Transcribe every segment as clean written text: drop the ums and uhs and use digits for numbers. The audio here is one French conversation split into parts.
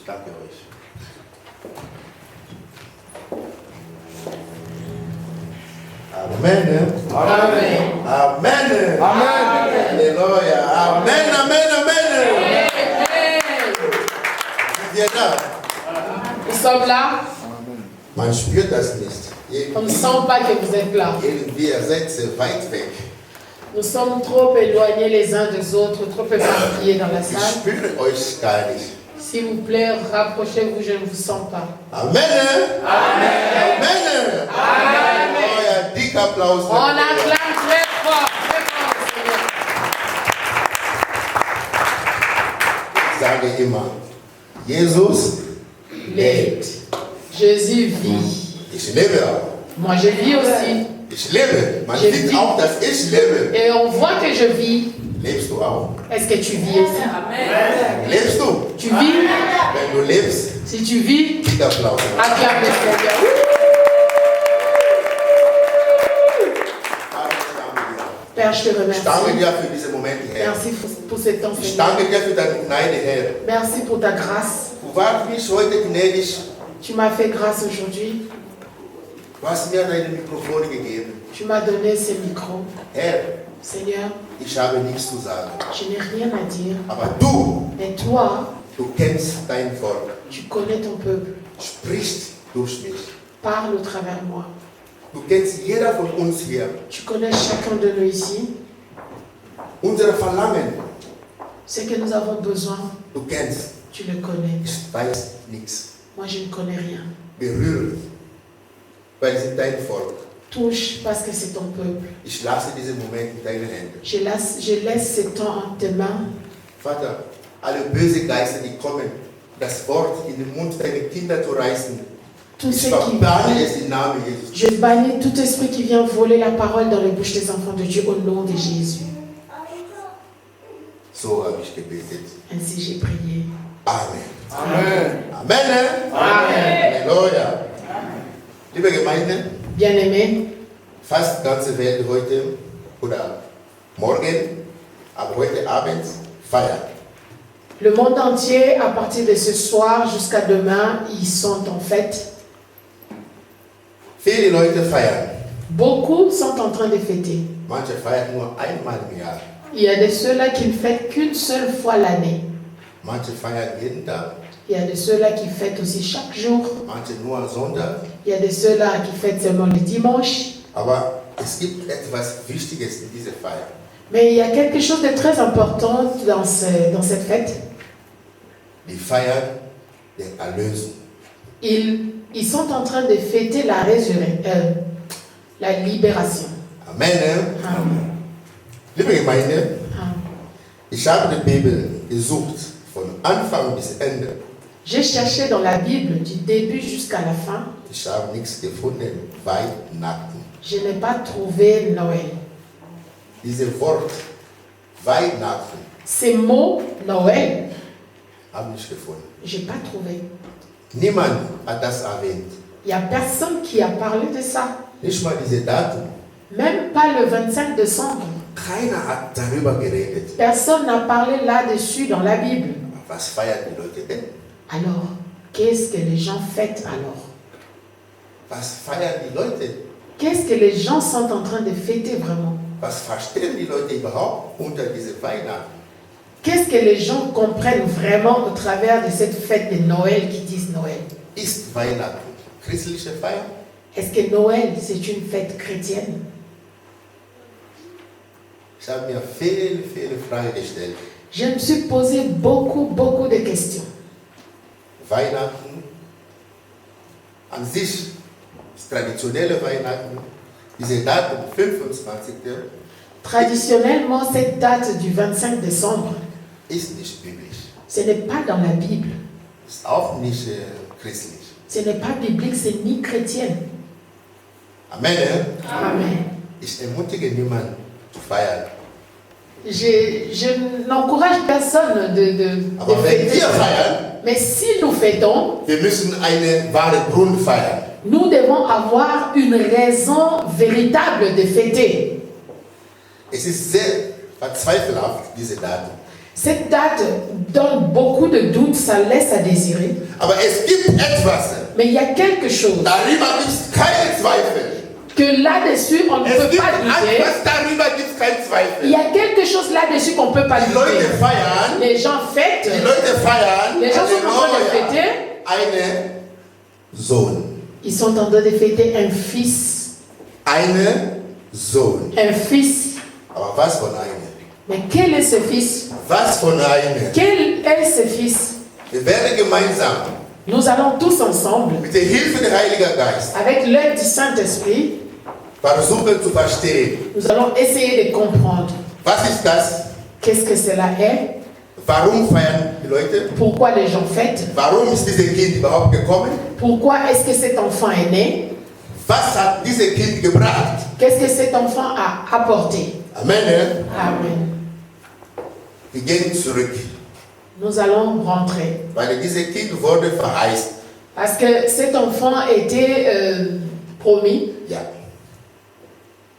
Ich danke euch. Amen. Amen. Amen. Amen. Alléluia. Amen. Amen. Amen. Vous êtes là? Nous sommes là. Man spürt das nicht. On ne sent pas que vous êtes là. Irgendwie, ihr seid sehr weit weg. Nous sommes trop éloignés les uns des autres, trop éparpillés dans la Ich salle. spüre euch gar nicht. S'il vous plaît, rapprochez-vous, je ne vous sens pas. Amen. Amen. Amen. Alléluia. Dick Applaus. On acclame très fort au Seigneur. Ich sage immer, Jesus Lebt. Jésus vit. Ich lebe auch. Moi, je vis aussi. Ich lebe. Man Je sieht vis. auch, dass ich lebe. Et on voit que je vis. Lebst du auch? Est-ce que tu vis aussi? Lebst du? Tu vis? Wenn du lebst, Si tu vis, Dick Applaus. acclame le Seigneur. Père, je te Ich remercie. danke dir für diese Momente, Herr. Merci pour ce temps, Ich Seigneur. danke dir für deine Gnade, Herr. Merci pour ta grâce. Du warst mich heute gnädig. Tu m'as fait grâce aujourd'hui. Du hast mir deine Mikrofone gegeben. Tu m'as donné ces micros. Herr, Seigneur, ich habe nichts zu sagen. je n'ai rien à dire. Aber du, Mais toi, du kennst dein Volk. tu connais ton peuple. Sprichst durch mich. Parle au travers de moi. Du kennst jeder von uns hier. Tu connais chacun de nous ici. Unsere Verlangen, Ce que nous avons besoin, du kennst. tu le connais. Ich weiß nichts. Moi, je ne connais rien. Berühre, weil sie dein Volk. Touche parce que c'est ton peuple. Ich lasse diesen Moment in deine Hände. Je laisse ce temps en tes mains. Vater, alle böse Geister, die kommen, das Wort in den Mund deiner Kinder zu reißen, Tout ich ce qui verbanne es im Namen Jesus. Je bannis tout esprit qui vient voler la parole dans les bouches des enfants de Dieu au nom de Jésus. So habe ich gebetet. Ainsi j'ai prié. Amen. Amen. Amen. Amen. Halleluja. Liebe Gemeinde, Bien-aimés, fast die ganze Welt heute oder morgen, aber heute Abend feiert. le monde entier, à partir de ce soir jusqu'à demain, ils sont en fête. Viele Leute feiern. Beaucoup sont en train de fêter. Manche feiern nur einmal im Jahr. Il y a de ceux-là qui ne fêtent qu'une seule fois l'année. Manche feiern jeden Tag. Il y a de ceux-là qui fêtent aussi chaque jour. Manche nur am Sonntag. Il y a de ceux-là qui fêtent seulement le dimanche. Aber es gibt etwas Wichtiges in dieser Feier. Mais il y a quelque chose de très important dans cette fête. Die feiern der Erlösung. Ils sont en train de fêter la résurrection, la libération. Amen. Amen. Liebe Gemeinde, Amen. ich habe die Bibel gesucht, von Anfang bis Ende. J'ai cherché dans la Bible du début jusqu'à la fin. Ich habe nichts gefunden, Weihnachten. Je n'ai pas trouvé Noël. Dieses Wort Weihnachten Ces mots Noël, habe ich gefunden. je n'ai pas trouvé. Niemand hat das erwähnt. Il n'y a personne qui a parlé de ça. Nicht mal diese Datum. Même pas le 25 décembre. Keiner hat darüber geredet. Personne n'a parlé là-dessus dans la Bible. Was feiern die Leute denn? Alors, qu'est-ce que les gens fêtent alors? Was feiern die Leute? Qu'est-ce que les gens sont en train de fêter vraiment? Was verstehen die Leute überhaupt unter diese Weihnachten? Qu'est-ce que les gens comprennent vraiment au travers de cette fête de Noël qui disent Noël? Ist Weihnachten christliche Feier? Est-ce que Noël, c'est une fête chrétienne? Ich habe mir viele Fragen gestellt. Je me suis posé beaucoup de questions. Weihnachten an sich, das traditionelle Weihnachten, diese Datum 25. Traditionnellement, cette date du 25 décembre, ist nicht biblisch. ce n'est pas dans la Bible. Ist auch nicht christlich. Ce n'est pas biblique, c'est ni chrétienne. Amen. Amen. Ich ermutige niemanden zu feiern. Je n'encourage personne de Aber wenn fêter. wir feiern, Mais si nous fêtons, wir müssen einen wahren Grund feiern. nous devons avoir une raison véritable de fêter. Es ist sehr verzweifelhaft, diese Datum. Cette date donne beaucoup de doutes, ça laisse à désirer. Aber es gibt etwas, Mais il y a quelque chose darüber gibt es keine Zweifel. que là-dessus, on ne Es peut gibt pas douter. etwas, darüber gibt es keinen Il Zweifel. y a quelque chose là-dessus qu'on ne peut pas Die Leute douter. feiern, Les gens fêtent. die Leute feiern Les gens sont en train de fêter. einen Sohn. Ils sont en train de fêter un fils. Einen Sohn. Un fils. Aber was von einem? Mais quel est ce fils? Was von einem? Quel est ce fils? Wir werden gemeinsam Nous allons tous ensemble, mit der Hilfe des Heiligen Geistes avec l'aide du Saint-Esprit, versuchen zu verstehen. nous allons essayer de comprendre Was ist das? qu'est-ce que cela est, Warum feiern die Leute? pourquoi les gens fêtent, Warum ist dieses Kind überhaupt gekommen? pourquoi est-ce que cet enfant est né, Was hat dieses Kind gebracht? qu'est-ce que cet enfant a apporté. Amen. Amen. Wir gehen zurück, Nous allons rentrer. weil dieses Kind wurde verheißt. Parce que cet enfant était promis. Ja.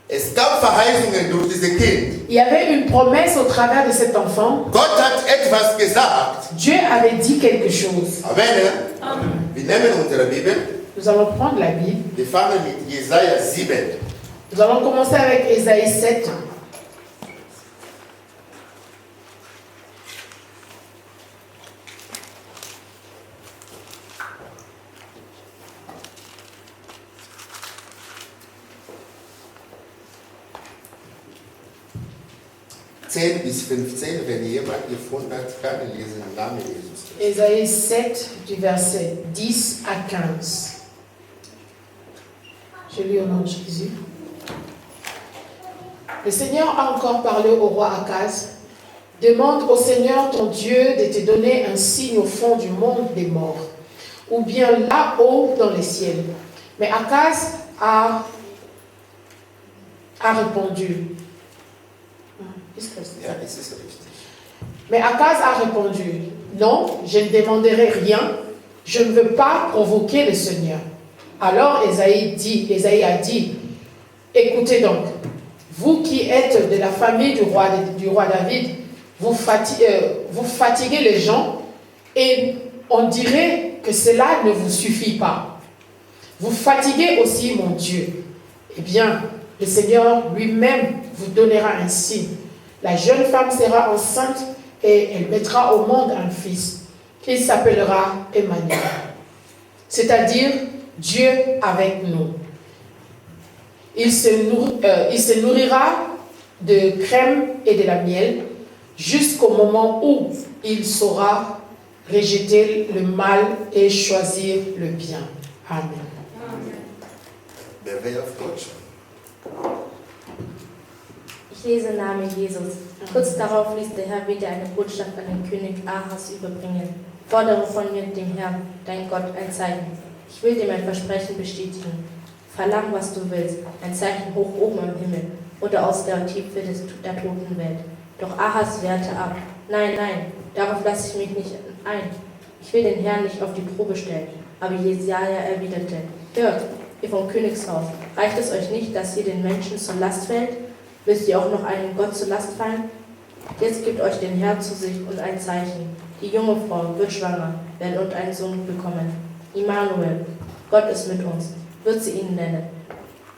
Es gab Verheißungen durch dieses Kind. Il y avait une promesse au travers de cet enfant. Gott hat etwas gesagt. Dieu avait dit quelque chose. Amen. Wir nehmen unsere Bibel. Nous allons prendre la Bible. Wir fangen mit Jesaja 7. Nous allons commencer avec Ésaïe 7. Bis 15, wenn jemand gefunden hat, kann er lesen im Namen Jesus. Ésaïe 7, du verset 10 à 15. Je lis au nom de Jésus. Le Seigneur a encore parlé au roi Akaz. Demande au Seigneur ton Dieu de te donner un signe au fond du monde des morts, ou bien là-haut dans les ciels. Mais Akaz a répondu. Ja, es ist richtig. Mais Akaz a répondu, non, je ne demanderai rien, je ne veux pas provoquer le Seigneur. Alors Ésaïe a dit, écoutez donc, vous qui êtes de la famille du roi David, vous fatiguez les gens et on dirait que cela ne vous suffit pas. Vous fatiguez aussi mon Dieu. Eh bien, le Seigneur lui-même vous donnera un signe. La jeune femme sera enceinte et elle mettra au monde un fils. Il s'appellera Emmanuel, c'est-à-dire Dieu avec nous. Il se nourrira de crème et de la miel jusqu'au moment où il saura rejeter le mal et choisir le bien. Amen. Wer will auf Deutsch? Ich lese im Namen Jesus. Kurz darauf ließ der Herr wieder eine Botschaft an den König Ahas überbringen. Fordere von mir, dem Herrn, dein Gott, ein Zeichen. Ich will dir mein Versprechen bestätigen. Verlang, was du willst, ein Zeichen hoch oben am Himmel oder aus der Tiefe der Totenwelt. Doch Ahas wehrte ab. Nein, nein, darauf lasse ich mich nicht ein. Ich will den Herrn nicht auf die Probe stellen. Aber Jesaja erwiderte, hört, ihr vom Königshaus, reicht es euch nicht, dass ihr den Menschen zur Last fällt? Müsst ihr auch noch einem Gott zur Last fallen? Jetzt gibt euch den Herr zu sich und ein Zeichen. Die junge Frau wird schwanger werden und einen Sohn bekommen. Immanuel, Gott ist mit uns, wird sie ihn nennen.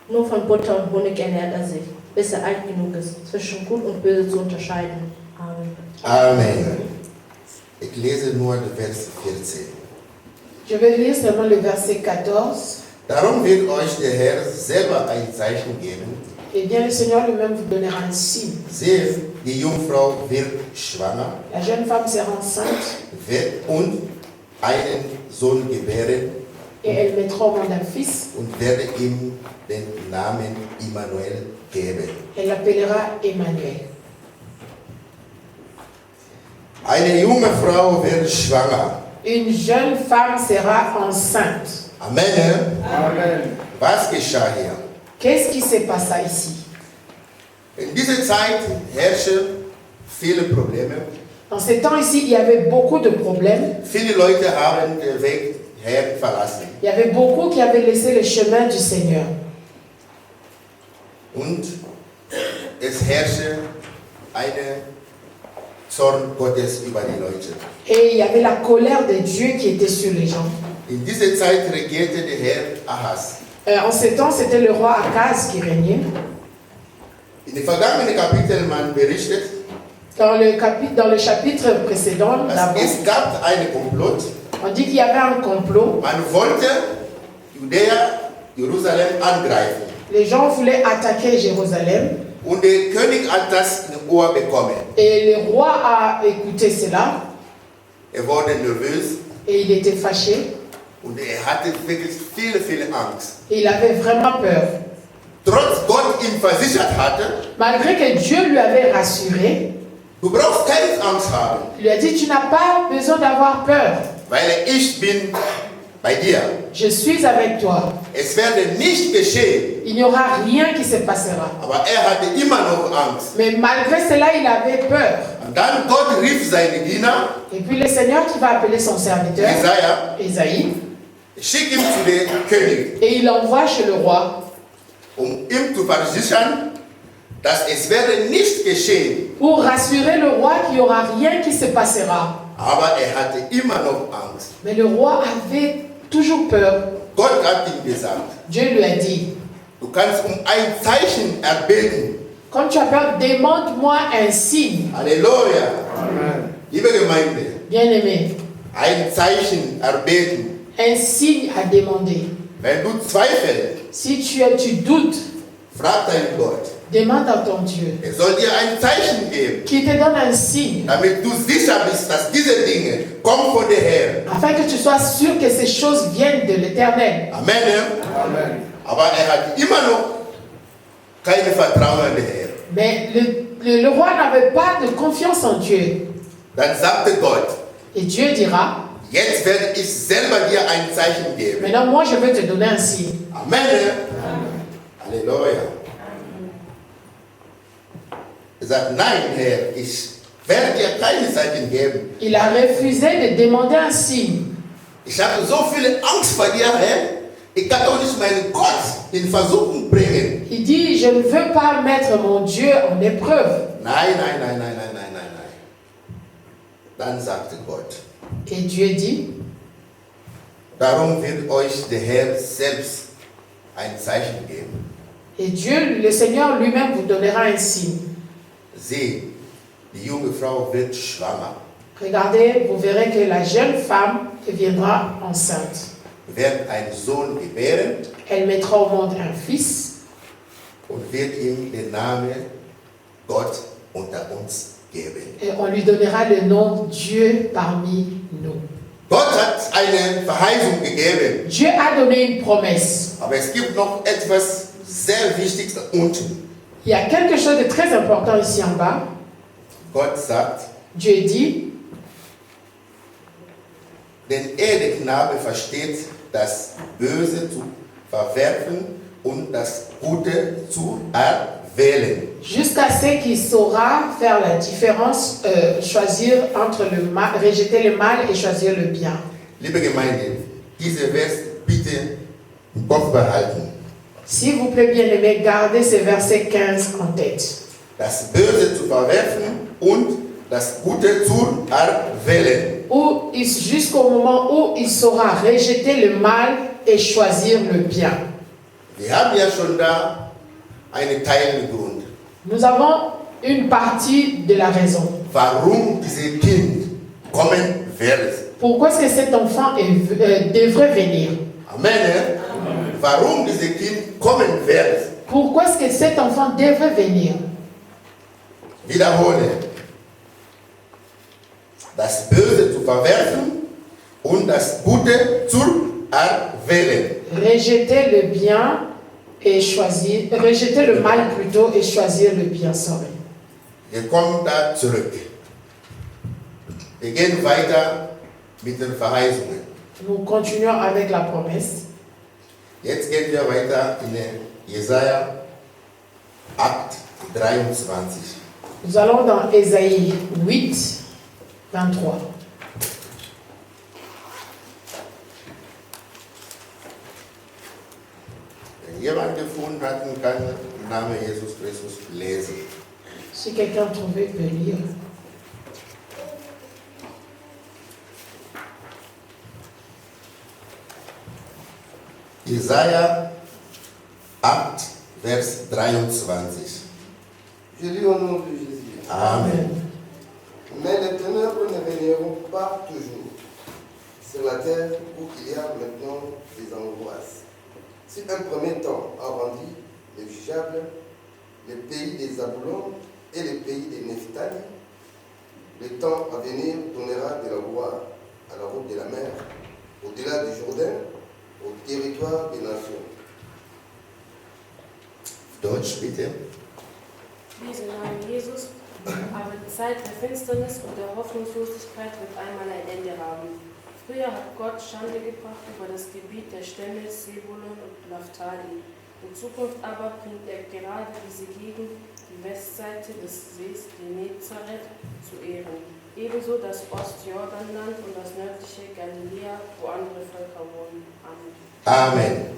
Nur von Butter und Honig ernährt er sich, bis er alt genug ist, zwischen Gut und Böse zu unterscheiden. Amen. Amen. Ich lese nur Vers 14. Je vais lire seulement le verset 14. Darum wird euch der Herr selber ein Zeichen geben. Eh bien, le Seigneur lui-même vous donnera un signe. Seht, die Jungfrau wird schwanger La jeune femme sera enceinte und einen Sohn gebären et elle mettra au monde un fils. und werde ihm den Namen Immanuel geben. Elle l'appellera Emmanuel. Eine junge Frau wird schwanger. Une jeune femme sera enceinte. Amen. Amen. Was geschah hier? Qu'est-ce qui se passa ici? In dieser Zeit herrschen viele Probleme. Dans ces temps ici, il y avait beaucoup de problèmes. Viele Leute haben den Weg Herrn verlassen. Il y avait beaucoup qui avaient laissé le chemin du Seigneur. Und es herrschte eine Zorn Gottes über die Leute. Et il y avait la colère de Dieu qui était sur les gens. In dieser Zeit regierte der Herr Ahas. En ces temps, c'était le roi Akaz qui régnait. In den vergangenen Kapiteln man berichtet, Dans le chapitre précédent, dass es gab einen Komplott. on dit qu'il y avait un complot. Man wollte Judäa, Jerusalem angreifen. Les gens voulaient attaquer Jérusalem. Und der König hat das in den Ohr bekommen. Et le roi a écouté cela. Wurde nervös Et il était fâché. und hatte wirklich viele Angst. Et il avait vraiment peur. Trotz Gott ihm versichert hatte, Malgré que Dieu lui avait rassuré, du brauchst keine Angst haben, il lui a dit, tu n'as pas besoin d'avoir peur. weil ich bin bei dir. Je suis avec toi. Es werde nicht geschehen, Il n'y aura rien qui se passera. aber hatte immer noch Angst. Mais malgré cela, il avait peur. Und dann Gott rief seine Diener, Et puis le Seigneur qui va appeler son serviteur, Jesaja, Esaïe, schickt ihn zu dem König, et il l'envoie chez le roi ihm zu versichern, dass es werde nicht geschehen. pour rassurer le roi qu'il n'y aura rien qui se passera. Aber hatte immer noch Angst. Mais le roi avait toujours peur. Gott hat ihm gesagt, Dieu lui a dit, du kannst ein Zeichen erbeten. quand tu as peur, demande-moi un signe. Halleluja. Liebe Gemeinde, Bien-aimé, ein Zeichen erbeten. un signe à demander. Wenn du zweifelst, Si tu doutes, frag deinen Gott. demande à ton Dieu Soll dir ein Zeichen geben, qu'il te donne un signe, damit du sicher bist, dass diese Dinge kommen von der Herr. afin que tu sois sûr que ces choses viennent de l'Éternel. Amen. Aber hat immer noch kein Vertrauen an den Herr. Mais le roi n'avait pas de confiance en Dieu. Dann sagte Gott, Et Dieu dira, jetzt werde ich selber dir ein Zeichen geben. maintenant moi je vais te donner un signe. Amen. Halleluja. Er sagt, nein, Herr, ich werde dir keine Zeichen geben. Il a refusé de demander un signe. Ich habe so viele Angst vor dir, Herr. Ich kann doch nicht meinen Gott in Versuchung bringen. Il dit, je ne veux pas mettre mon Dieu en épreuve. Nein. Dann sagte Gott, Et Dieu dit, darum wird euch der Herr selbst ein Zeichen geben. et Dieu, le Seigneur lui-même vous donnera un signe. Sieh, die junge Frau wird schwanger, Regardez, vous verrez que la jeune femme deviendra enceinte. wird einen Sohn gebären Elle mettra au monde un fils und wird ihm den Namen Gott unter uns geben. et on lui donnera le nom Dieu parmi nous. Gott hat eine Verheißung gegeben, Dieu a donné une promesse. aber es gibt noch etwas sehr Wichtiges da unten. Il y a quelque chose de très important ici en bas. Gott sagt, Dieu dit, denn der Knabe versteht, das Böse zu verwerfen und das Gute zu erwählen. jusqu'à ce qu'il saura faire la différence, choisir entre le mal, rejeter le mal et choisir le bien. Liebe Gemeinde, diese Vers bitte im Kopf behalten. S'il vous plaît, bien-aimés, gardez ce verset 15 en tête. Das Böse zu verwerfen und das Gute zu erwählen. Jusqu'au moment où il saura rejeter le mal et choisir le bien. Wir haben ja schon da einen Teilgrund. Nous avons une partie de la raison. Warum dieses Kind kommen wird. Pourquoi est-ce que cet enfant devrait venir? Amen. Warum dieses Kind kommen wird. Pourquoi est-ce que cet enfant devrait venir? Wiederhole. Das Böse zu verwerfen und das Gute zu erwählen. Rejeter le bien et choisir, rejeter le mal plutôt et choisir le bien, sorry. Wir kommen da zurück. Wir gehen weiter mit den Verheißungen. Nous continuons avec la promesse. Jetzt gehen wir weiter in Jesaja 8, 23. Nous allons dans Ésaïe 8, 23. Wenn jemand gefunden hat, kann im Namen Jesus Christus lesen. Si quelqu'un trouvait peut lire. Jesaja 8, Vers 23. Je lis au nom de Jésus. Amen. Mais les ténèbres ne régneront pas toujours sur la terre où il y a maintenant des angoisses. Si un premier temps a rendu les jugeables, les pays des Zabulon et les pays des Nephtali, le temps à venir donnera de la gloire à la route de la mer, au-delà du Jourdain, au territoire des nations. Deutsch bitte. Dies im Namen Jesus, aber die Zeit der Finsternis und der Hoffnungslosigkeit wird einmal ein Ende haben. Früher hat Gott Schande gebracht über das Gebiet der Stämme Sebulon und Naphtali. In Zukunft aber bringt er gerade diese Gegend, die Westseite des Sees Genezareth, zu Ehren. Ebenso das Ostjordanland und das nördliche Galiläa, wo andere Völker wohnen. Amen. Amen.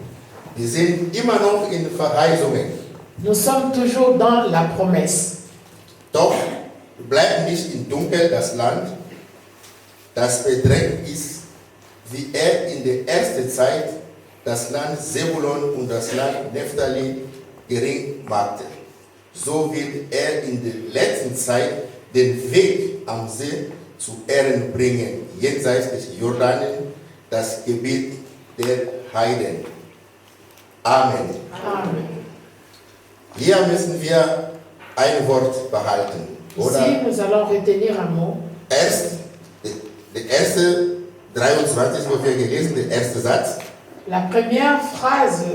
Wir sind immer noch in Verheißungen. Nous sommes toujours dans la promesse. Doch bleibt nicht im Dunkel das Land, das bedrängt ist, wie er in der ersten Zeit das Land Sebulon und das Land Nephtali gering machte. So wird er in der letzten Zeit den Weg am See zu Ehren bringen, jenseits des Jordanen, das Gebiet der Heiden. Amen. Amen. Hier müssen wir ein Wort behalten, oder? Ici, nous allons retenir un mot. Der erste 23, wo wir gelesen, der erste Satz. La première phrase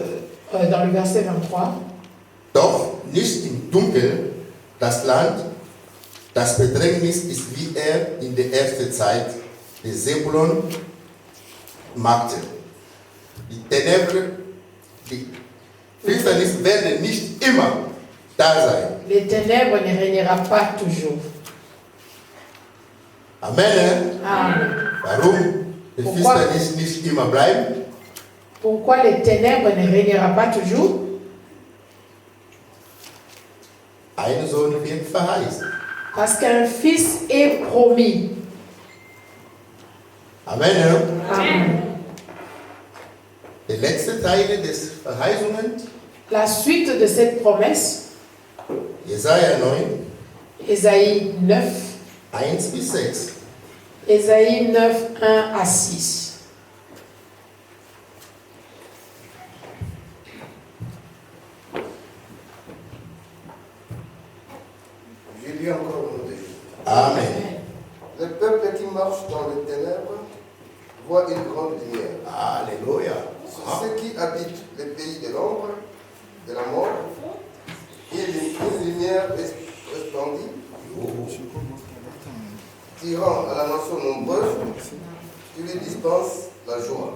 dans le verset 23. Doch nicht im Dunkel das Land, das Bedrängnis ist, wie er in der ersten Zeit des Sebulon machte. Die Ténèbres, die Finsternis werden nicht immer da sein. Les ténèbres ne régnera pas toujours. Amen. Amen. Warum die Pourquoi? Finsternis nicht immer bleiben? Pourquoi les ténèbres ne régnera pas toujours? Ein Sohn wird verheißen. Parce qu'un fils est promis. Amen. Amen. Der letzte Teil des Verheißungen, La suite de cette promesse, Jesaja 9, Ésaïe 9, 1 bis 6. Ésaïe 9, 1 à 6. Je lis encore au nom de Jésus. Amen. Le peuple qui marche dans les ténèbres voit une grande lumière. Alléluia. Sur ceux qui habitent le pays de l'ombre, de la mort, une lumière resplendit, tirant à la nation nombreuse, tu lui dispenses la joie.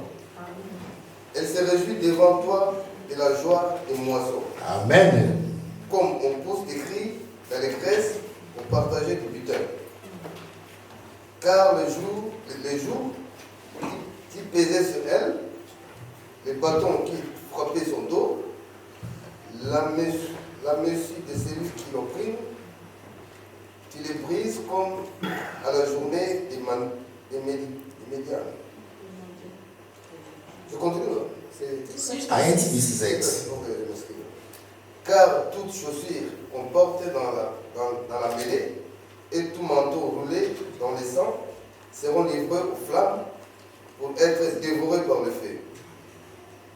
Elle se réjouit devant toi de la joie des moissons. Amen. Comme on pousse des cris d'allégresse pour partager du butin. Car les jours qui pesaient sur elle, les bâtons qui frappaient son dos, la mesure de celui qui l'opprime, tu les brises comme à la journée des Médianes. Je continue. C'est 1 bis 6. Car toute chaussure qu'on porte dans la mêlée et tout manteau roulé dans le sang seront livrés aux flammes pour être dévorés par le feu.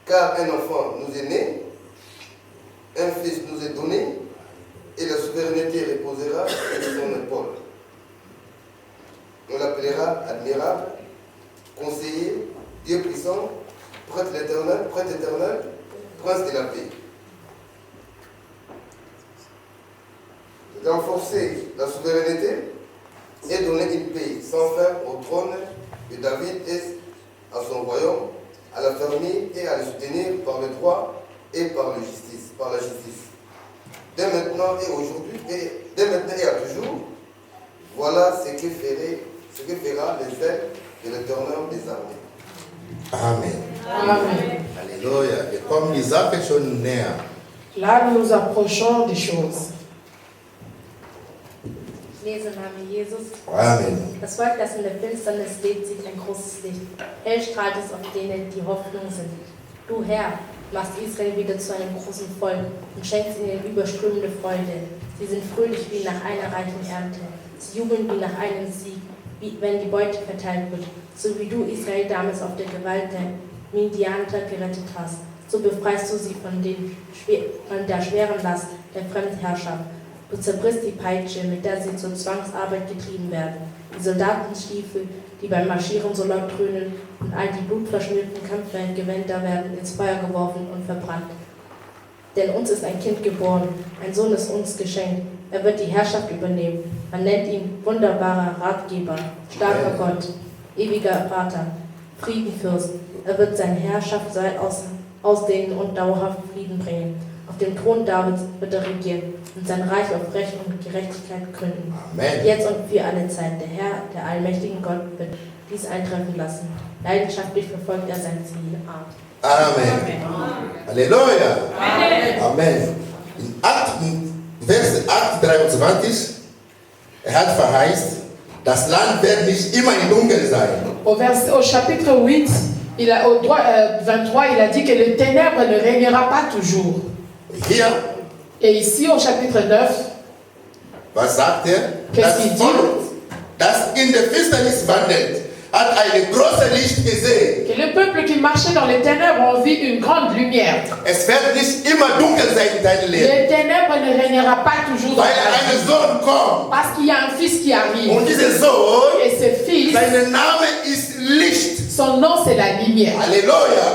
Car un enfant nous est né, un fils nous est donné, et la souveraineté reposera sur son épaule. On l'appellera admirable, conseiller, Dieu puissant, prêtre éternel, prince de la paix. Renforcer la souveraineté et donner une paix sans fin au trône de David et à son royaume, à la famille et à le soutenir par le droit et par la justice. Dès maintenant et aujourd'hui, dès maintenant et à toujours, voilà ce que fera les ailes de l'Éternel des armées. Amen. Amen. Halleluja. Wir kommen die Sache schon näher. Là, nous nous approchons des choses. Ich lese im Namen Jesus. Amen. Das Volk, das in der Finsternis lebt, sieht ein großes Licht. Hell strahlt es auf denen, die Hoffnung sind. Du Herr, machst Israel wieder zu einem großen Volk und schenkst ihnen überströmende Freude. Sie sind fröhlich wie nach einer reichen Ernte. Sie jubeln wie nach einem Sieg, wie wenn die Beute verteilt wird. So wie du Israel damals auf der Gewalt der Midianiter gerettet hast, so befreist du sie von der schweren Last der Fremdherrschaft. Du zerbrichst die Peitsche, mit der sie zur Zwangsarbeit getrieben werden. Die Soldatenstiefel, die beim Marschieren so laut dröhnen, und all die blutverschmierten Kampfgewänder werden ins Feuer geworfen und verbrannt. Denn uns ist ein Kind geboren, ein Sohn ist uns geschenkt. Er wird die Herrschaft übernehmen. Man nennt ihn wunderbarer Ratgeber, starker Gott, ewiger Vater, Friedenfürst. Er wird seine Herrschaft ausdehnen und dauerhaft Frieden bringen. Auf dem Thron Davids wird er regieren und sein Reich auf Recht und Gerechtigkeit gründen. Amen. Jetzt und für alle Zeit. Der Herr, der allmächtige Gott, wird dies eintreffen lassen. Leidenschaftlich verfolgt er sein Ziel. Amen. Halleluja. Amen. In Vers 8, 23, er hat verheißt, das Land wird nicht immer im Dunkeln sein. Au chapitre 8, au 23, il a dit que le ténèbre ne régnera pas toujours. Hier, Et ici, au chapitre 9, was sagt er? Qu'est-ce Das qu'il dit? Volk, das in der Finsternis wandelt, hat eine große Licht gesehen. que le peuple qui marchait dans les ténèbres ont vu une grande lumière. Es wird nicht immer dunkel sein in deinem Leben, Le ténèbre ne régnera pas toujours dans weil ta ein vie. Sohn kommt. Parce qu'il y a un fils qui arrive. Und dieser Sohn, Et ce fils, sein Name ist Licht. son nom c'est la lumière. Halleluja.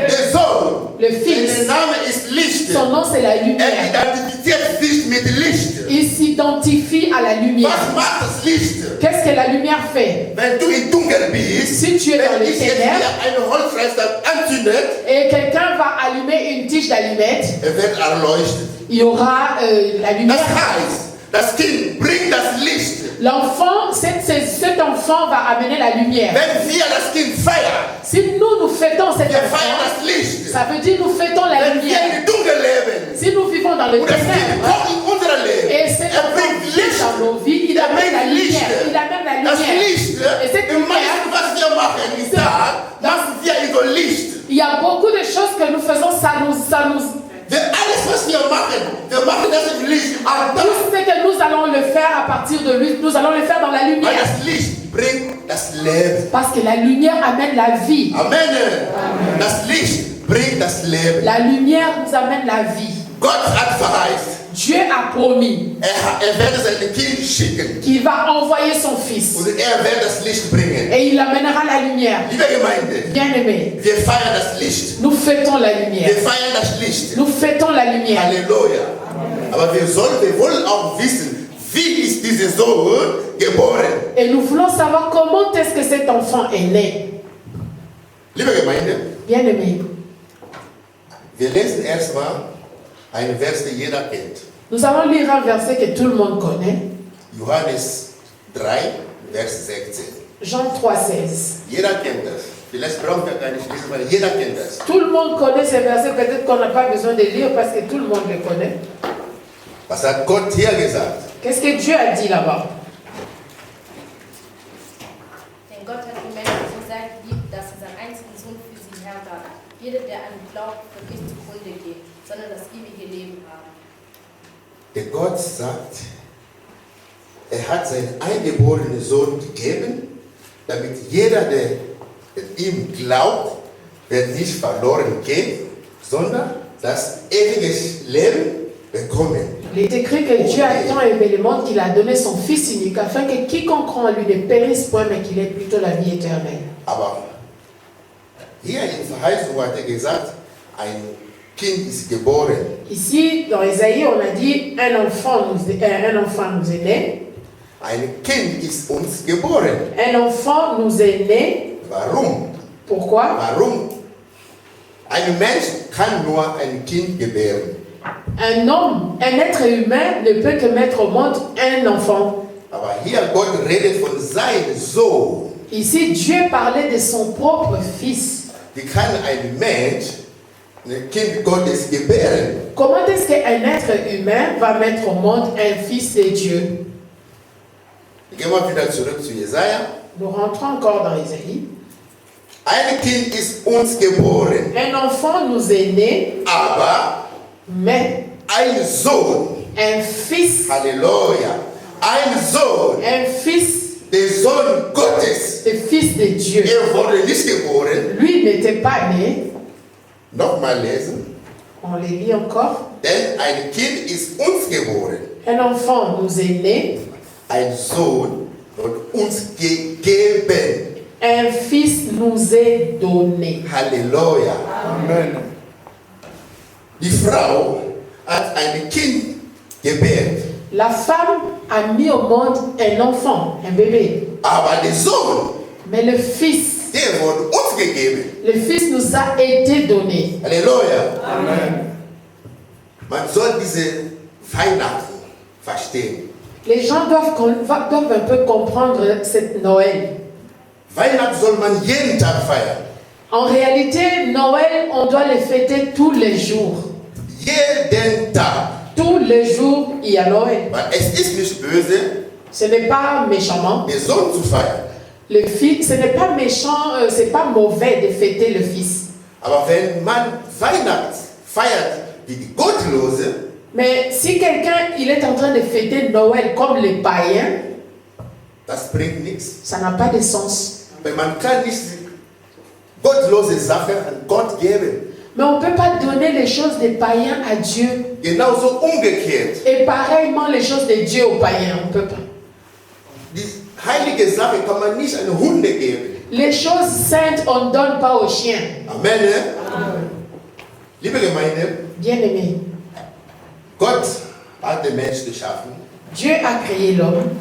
Der Sohn, Le sein fils, Name ist Licht. son nom c'est la Er lumière. identifiziert sich mit Licht. Il s'identifie à la lumière. Was macht das Licht? Qu'est-ce que la lumière fait? Wenn du in Dunkel bist, Si tu es dans wenn les ich jetzt ténèbres hier eine Holzreste anzündet, et quelqu'un va allumer une tige d'allumette, wird erleuchtet. il y aura la Das lumière. heißt, das Kind bringt das Licht. L'enfant, cet enfant va amener la lumière. Wenn wir das Kind feiern, Si nous fêtons cet wir feiern enfant, das Licht. ça veut dire nous fêtons la Wenn wir lumière. in Dunkel leben Si nous vivons dans le und das Kind ténèbre kommt in unser Leben, et cet enfant bringt vient Licht. dans nos vies, il amène la lumière. Il amène la Das lumière. Licht, Et cette im lumière, meisten, was wir machen, ist da, lassen wir in so Licht. il y a beaucoup de choses que nous faisons, ça nous Alles, was wir machen das im Licht. Aber tout ce que nous allons le faire à partir de lui, nous allons le faire dans la weil lumière. das Licht bringt das Leben. Parce que la lumière amène la vie. Amen. Das Licht bringt das Leben. La lumière nous amène la vie. Gott hat verheißt, Dieu a promis er werde sein Kind schicken qu'il va envoyer son fils und er wird das Licht bringen. et il amènera la lumière. Liebe Gemeinde, Bien-aimés, wir feiern das Licht. nous fêtons la lumière. Wir feiern das Licht. Nous fêtons la lumière. Halleluja. Aber wir wollen auch wissen, wie ist dieser Sohn geboren? Et nous voulons savoir comment est-ce que cet enfant est né. Liebe Gemeinde, Bien-aimés, wir lesen erstmal einen Vers, den jeder kennt. nous allons lire un verset que tout le monde connaît. Johannes 3, Vers 16. Jean 3,16. Jeder kennt das. Vielleicht braucht er gar nicht lesen, weil jeder kennt das. Tout le monde connaît ce verset, peut-être qu'on n'a pas besoin de lire parce que tout le monde le connaît. Was hat Gott hier gesagt? Qu'est-ce que Dieu a dit là-bas? Denn Gott hat die Menschen so sehr geliebt, dass er seinen einzigen Sohn für sie hergab. Jeder, der an ihn glaubt, wird nicht zugrunde gehen, sondern das ewige Leben haben. Der Gott sagt, er hat seinen eingeborenen Sohn gegeben, damit jeder, der ihm glaubt, wird nicht verloren gehen, sondern das ewige Leben bekommen. Il est écrit que Dieu a tant aimé le monde qu'il a donné son Fils unique afin que quiconque croit en lui ne périsse point mais qu'il ait plutôt la vie éternelle. Aber hier in Verheißung hat er gesagt, ein Kind ist geboren. Ici, dans Isaïe, on a dit un enfant nous est né. Ein Kind ist uns geboren. Un enfant nous est né. Warum? Pourquoi? Warum? Ein Mensch kann nur ein Kind gebären. Un homme, un être humain ne peut que mettre au monde un enfant. Aber hier Gott redet von seinem Sohn. Ici, Dieu parlait de son propre Fils. Wie kann ein Mensch ein Kind Gottes gebären? Comment est-ce qu'un être humain va mettre au monde un Fils de Dieu? Gehen wir wieder zurück zu Jesaja. Nous rentrons encore dans Isaïe. Ein Kind ist uns geboren, Un enfant nous est né, aber mais ein Sohn, un fils, Halleluja, ein Sohn, un fils, der Sohn Gottes. le fils de Dieu. Wurde nicht geboren. Lui n'était pas né. Nochmal lesen. On les lit encore. Denn ein Kind ist uns geboren. Un enfant nous est né, Ein Sohn wird uns gegeben. un fils nous est donné. Halleluja. Amen. Die Frau hat ein Kind gebärt. La femme a mis au monde un enfant, un bébé. Aber der Sohn, Mais le fils, der wurde uns gegeben. le fils nous a été donné. Halleluja. Amen. Man soll diese Weihnachten verstehen. Les gens doivent un peu comprendre cette Noël. Weihnachten soll man jeden Tag feiern. En réalité, Noël, on doit le fêter tous les jours. Jeden Tag. Tous les jours, il y a Noël. Weil es ist nicht böse, Ce n'est pas méchamment. den Sohn zu feiern. Le fils, ce n'est pas méchant, c'est pas mauvais de fêter le fils. Aber wenn man Weihnachten feiert wie die Gottlose, Mais si quelqu'un, il est en train de fêter Noël comme les païens, das bringt nichts. ça n'a pas de sens. Weil man kann nicht gottlose Sachen an Gott geben. Mais on ne peut pas donner les choses des païens à Dieu. Genauso umgekehrt. Et pareillement les choses de Dieu aux païens, on ne peut pas. Die heilige Sache kann man nicht an Hunde geben. Les choses saintes, on ne donne pas aux chiens. Amen. Ne? Liebe Gemeinde, Bien-aimés, Gott hat den Menschen geschaffen. Dieu a créé l'homme.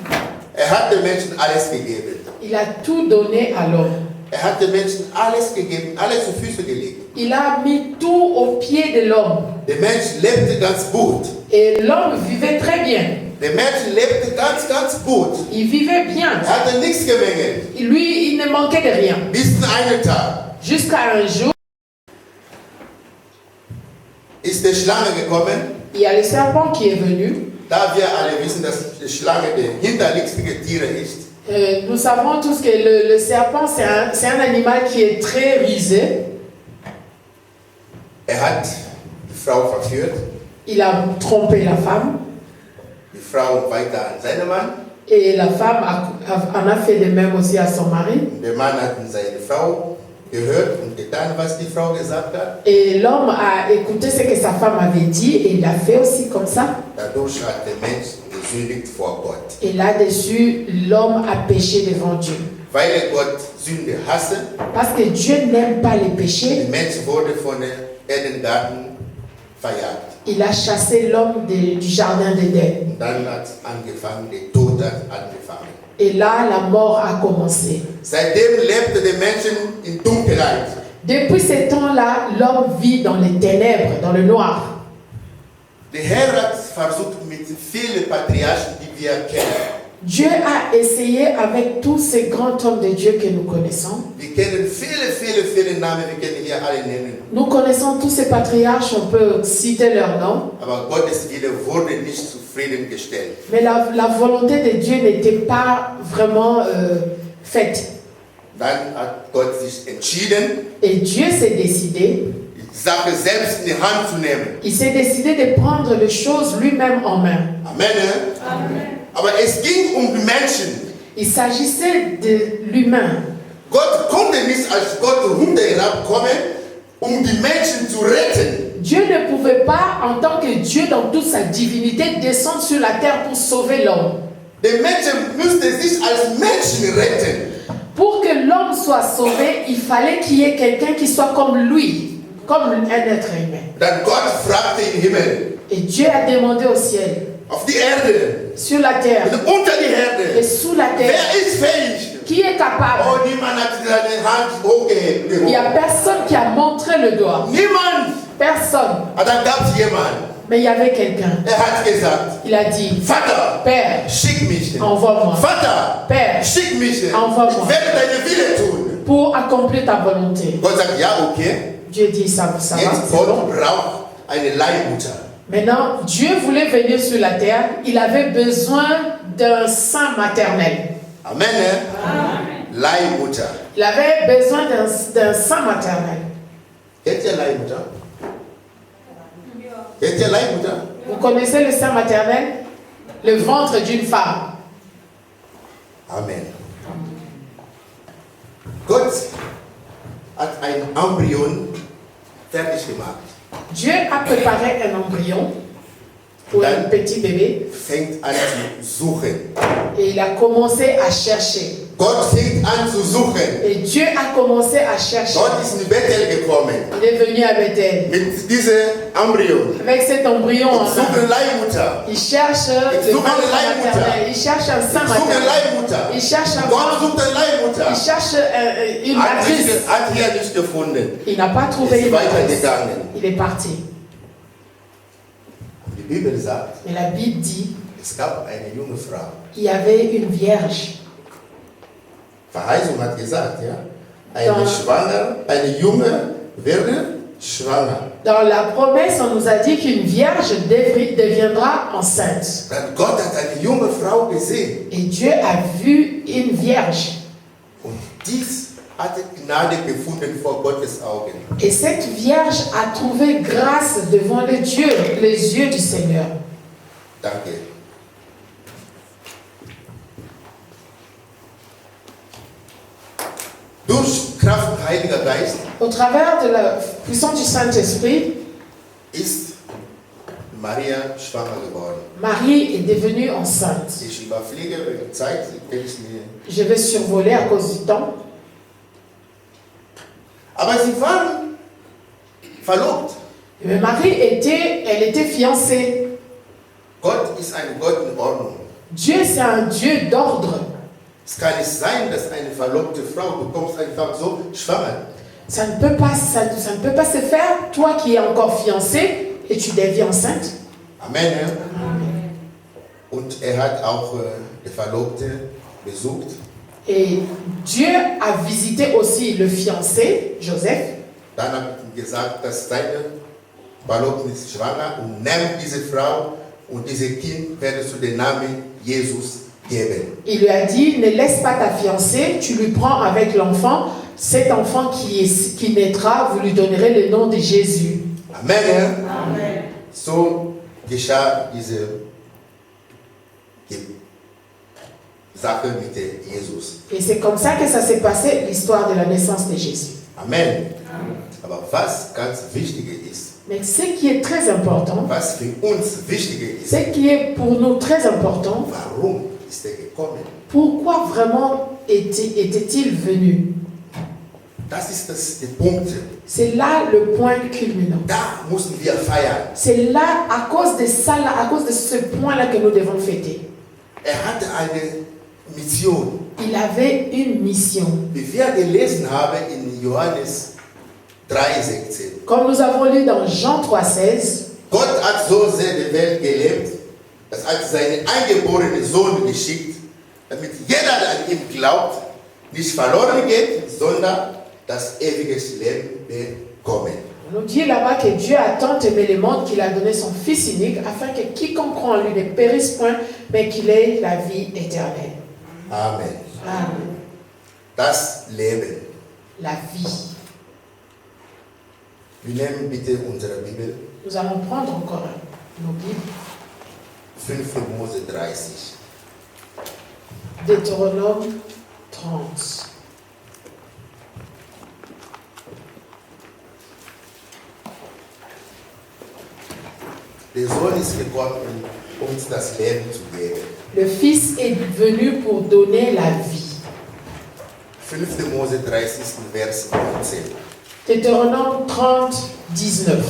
Hat den Menschen alles gegeben. Il a tout donné à l'homme. Hat den Menschen alles gegeben, alles zu Füße gelegt. Il a mis tout au pied de l'homme. Der Mensch lebte ganz gut. Et l'homme vivait très bien. Der Mensch lebte ganz gut. Il vivait bien. Hatte nichts gemängelt. Lui, il ne manquait de rien. Bis einen Tag Jusqu'à un jour, ist die Schlange gekommen. il y a le serpent qui est venu. Da wir alle wissen, dass die Schlange der hinterlistige Tiere ist. Nous savons tous que le serpent, c'est un animal qui est très rusé. Hat die Frau verführt. Il a trompé la femme. Die Frau weiter an seinen Mann. Et la femme en a fait de même aussi à son mari. Der Mann hat seine Frau gehört und getan, was die Frau gesagt hat. Et l'homme a écouté ce que sa femme avait dit et il a fait aussi comme ça. Dadurch hat der Mensch gesündigt vor Gott. Et là-dessus, l'homme a péché devant Dieu. Weil Gott Sünde hasse, Parce que Dieu n'aime pas les péchés, der Mensch wurde von der Edengarten verjagt. il a chassé l'homme du jardin d'Éden. Und dann hat angefangen, der Tod hat angefangen. Et là, la mort a commencé. Seitdem lebte der Menschen in Dunkelheit. Depuis ce temps-là, l'homme vit dans les ténèbres, dans le noir. Der Herr hat versucht mit vielen Patriarchen, die wir kennen. Dieu a essayé avec tous ces grands hommes de Dieu que nous connaissons. Wir kennen viele Namen, wir können hier alle nennen. Nous connaissons tous ces patriarches, on peut citer leurs noms. Aber Gottes Wille wurde nicht zufriedengestellt. Mais la volonté de Dieu n'était pas vraiment faite. Dann hat Gott sich entschieden, Et Dieu s'est décidé, die Sache selbst in die Hand zu nehmen. il s'est décidé de prendre les choses lui-même en main. Amen. Amen. Aber es ging um die Menschen. Il s'agissait de l'humain. Gott konnte nicht als Gott runterherabkommen, um die Menschen zu retten. Dieu ne pouvait pas, en tant que Dieu dans toute sa divinité, descendre sur la terre pour sauver l'homme. Der Mensch müsste sich als Menschen retten. Pour que l'homme soit sauvé, il fallait qu'il y ait quelqu'un qui soit comme lui, comme un être humain. Dann Gott fragte im Himmel, Et Dieu a demandé au ciel, auf die Erde, sur la terre unter die et Erde, sous la terre, wer ist fähig? qui est capable. Oh, niemand hat seine Hand hochgehoben. Il n'y a personne qui a montré le doigt. Niemand. Personne. Aber dann gab es jemanden, Mais il y avait quelqu'un. hat gesagt, Il a dit, Vater, Père, schick mich. envoie-moi. Vater, Père, schick mich. Ich Envoie-moi. werde deine Wille tun. pour accomplir ta volonté. Gott sagt, ja, okay. Dieu dit, ça va, Jetzt c'est Gott bon. braucht eine Leihmutter. Maintenant, Dieu voulait venir sur la terre. Il avait besoin d'un sein maternel. Amen. Leihmutter. Il avait besoin d'un sein maternel. Kennt ihr Leihmutter? Kennt ihr Leihmutter? Vous connaissez le sein maternel? Le ventre d'une femme. Amen. Gott hat ein Embryon fertig gemacht. Dieu a préparé un embryon pour un petit bébé Fängt an zu suchen. et il a commencé à chercher. Gott fängt an zu suchen. Et Dieu a commencé à chercher. Gott ist in Bethel gekommen. Il est venu à Bethel. Mit diesem Embryon. Avec cet embryon en main, Suchen Leihmutter. il cherche le suche ventre eine Leihmutter. maternel. Il cherche un sein Suchen maternel. Leihmutter. Il cherche un Gott ventre. sucht eine Leihmutter. Il cherche une matrice. Hat hier nicht gefunden. Il n'a pas trouvé Ist une matrice. weitergegangen. Il est parti. Die Bibel sagt, Mais la Bible dit es gab eine junge Frau. qu'il y avait une vierge. Verheißung hat gesagt, ja, Ja. eine Junge werde schwanger. Dans la promesse, on nous a dit qu'une vierge deviendra enceinte. Gott hat eine junge Frau gesehen Et Dieu a vu une vierge. und dies hatte Gnade gefunden vor Gottes Augen. Et cette vierge a trouvé grâce devant les yeux du Seigneur. Danke. Durch Kraft Heiliger Geist Au travers de la puissance du Saint-Esprit, ist Maria schwanger geworden. Marie est devenue enceinte. Ich überfliege wegen Zeit, kenne ich mir. Je vais survoler à cause du temps. Aber sie waren verlobt. Mais Marie elle était fiancée. Gott ist ein Gott in Ordnung. Dieu, c'est un Dieu d'ordre. Es kann nicht sein, dass eine verlobte Frau, du kommst einfach so schwanger. Ça ne peut pas se faire, toi qui es encore fiancé et tu deviens enceinte. Amen. Ja? Und hat auch die Verlobte besucht. Et Dieu a visité aussi le fiancé, Joseph. Dann hat er gesagt, dass seine Verlobte ist schwanger und nimmt diese Frau und dieses Kind werdest du den Namen Jesus geben. Il lui a dit, ne laisse pas ta fiancée, tu lui prends avec l'enfant. Cet enfant qui naîtra, vous lui donnerez le nom de Jésus. Amen. Ja? Amen. So geschah diese Sache mit Jesus. Et c'est comme ça que ça s'est passé, l'histoire de la naissance de Jésus. Amen. Aber was ganz wichtig ist, Mais ce qui est très important, was für uns wichtig ist, ce qui est pour nous très important, warum ist er gekommen? pourquoi vraiment était-il venu? Das ist der Punkt. C'est là le point culminant. Da müssen wir feiern. C'est là, à cause de ça, là, à cause de ce point-là que nous devons fêter. Hatte eine Mission. Il avait une mission. Wie wir gelesen haben in Johannes 3,16. Comme nous avons lu dans Jean 3,16, Gott hat so sehr die Welt geliebt, dass er seinen eingeborenen Sohn geschickt, damit jeder, der an ihn glaubt, nicht verloren geht, sondern das ewige Leben bekommen. on nous dit là-bas que Dieu a tant aimé le monde qu'il a donné son Fils unique afin que quiconque croit en lui ne périsse point, mais qu'il ait la vie éternelle. Amen. Amen. Das Leben. La vie. Wir nehmen bitte unsere Bibel, Nous allons prendre encore nos Bibles. 5. Mose 30. Deutéronome 30. Der Sohn ist gekommen, um uns das Leben zu geben. Le Fils est venu pour donner la vie. 5. Mose 30, Vers 19. Deutéronome 30, 19.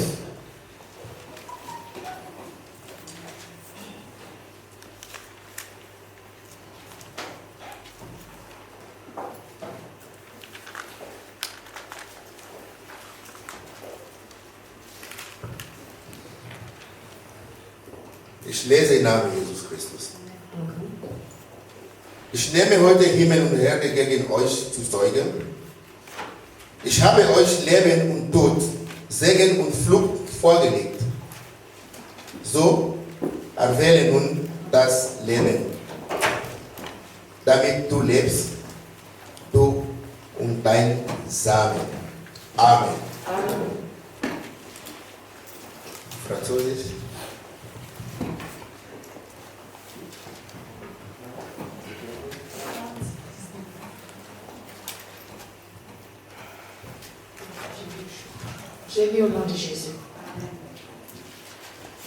Ich lese im Namen Jesus Christus. Ich nehme heute Himmel und Erde gegen euch zu Zeugen. Ich habe euch Leben und Tod, Segen und Fluch vorgelegt. So erwähle nun das Leben, damit du lebst. Du und dein Samen. Amen. Französisch. J'ai lu au nom de Jésus.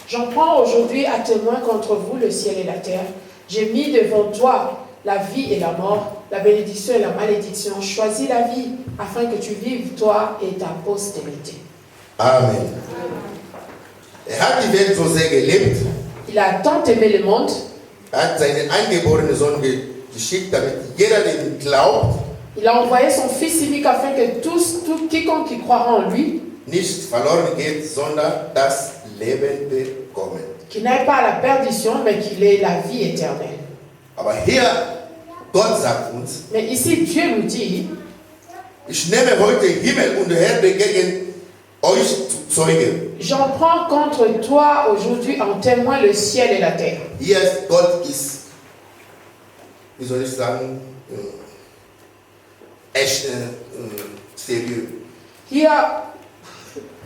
J'en prends aujourd'hui à témoin contre vous le ciel et la terre. J'ai mis devant toi la vie et la mort, la bénédiction et la malédiction. Choisis la vie afin que tu vives, toi et ta postérité. Amen. Hat die Welt so sehr geliebt, Il a tant aimé le monde, hat seinen eingeborenen Sohn geschickt, damit jeder, der ihm glaubt, il a envoyé son Fils unique afin que quiconque qui croira en lui, nicht verloren geht, sondern das Leben bekommen. qu'il n'aille pas à la perdition, mais qu'il ait la vie éternelle. Aber hier, Gott sagt uns, Mais ici, Dieu nous dit, ich nehme heute Himmel und Erde gegen euch zu Zeuge. j'en prends contre toi aujourd'hui en témoin le ciel et la terre. Hier ist Gott ist, wie soll ich sagen, echt sérieux. Hier,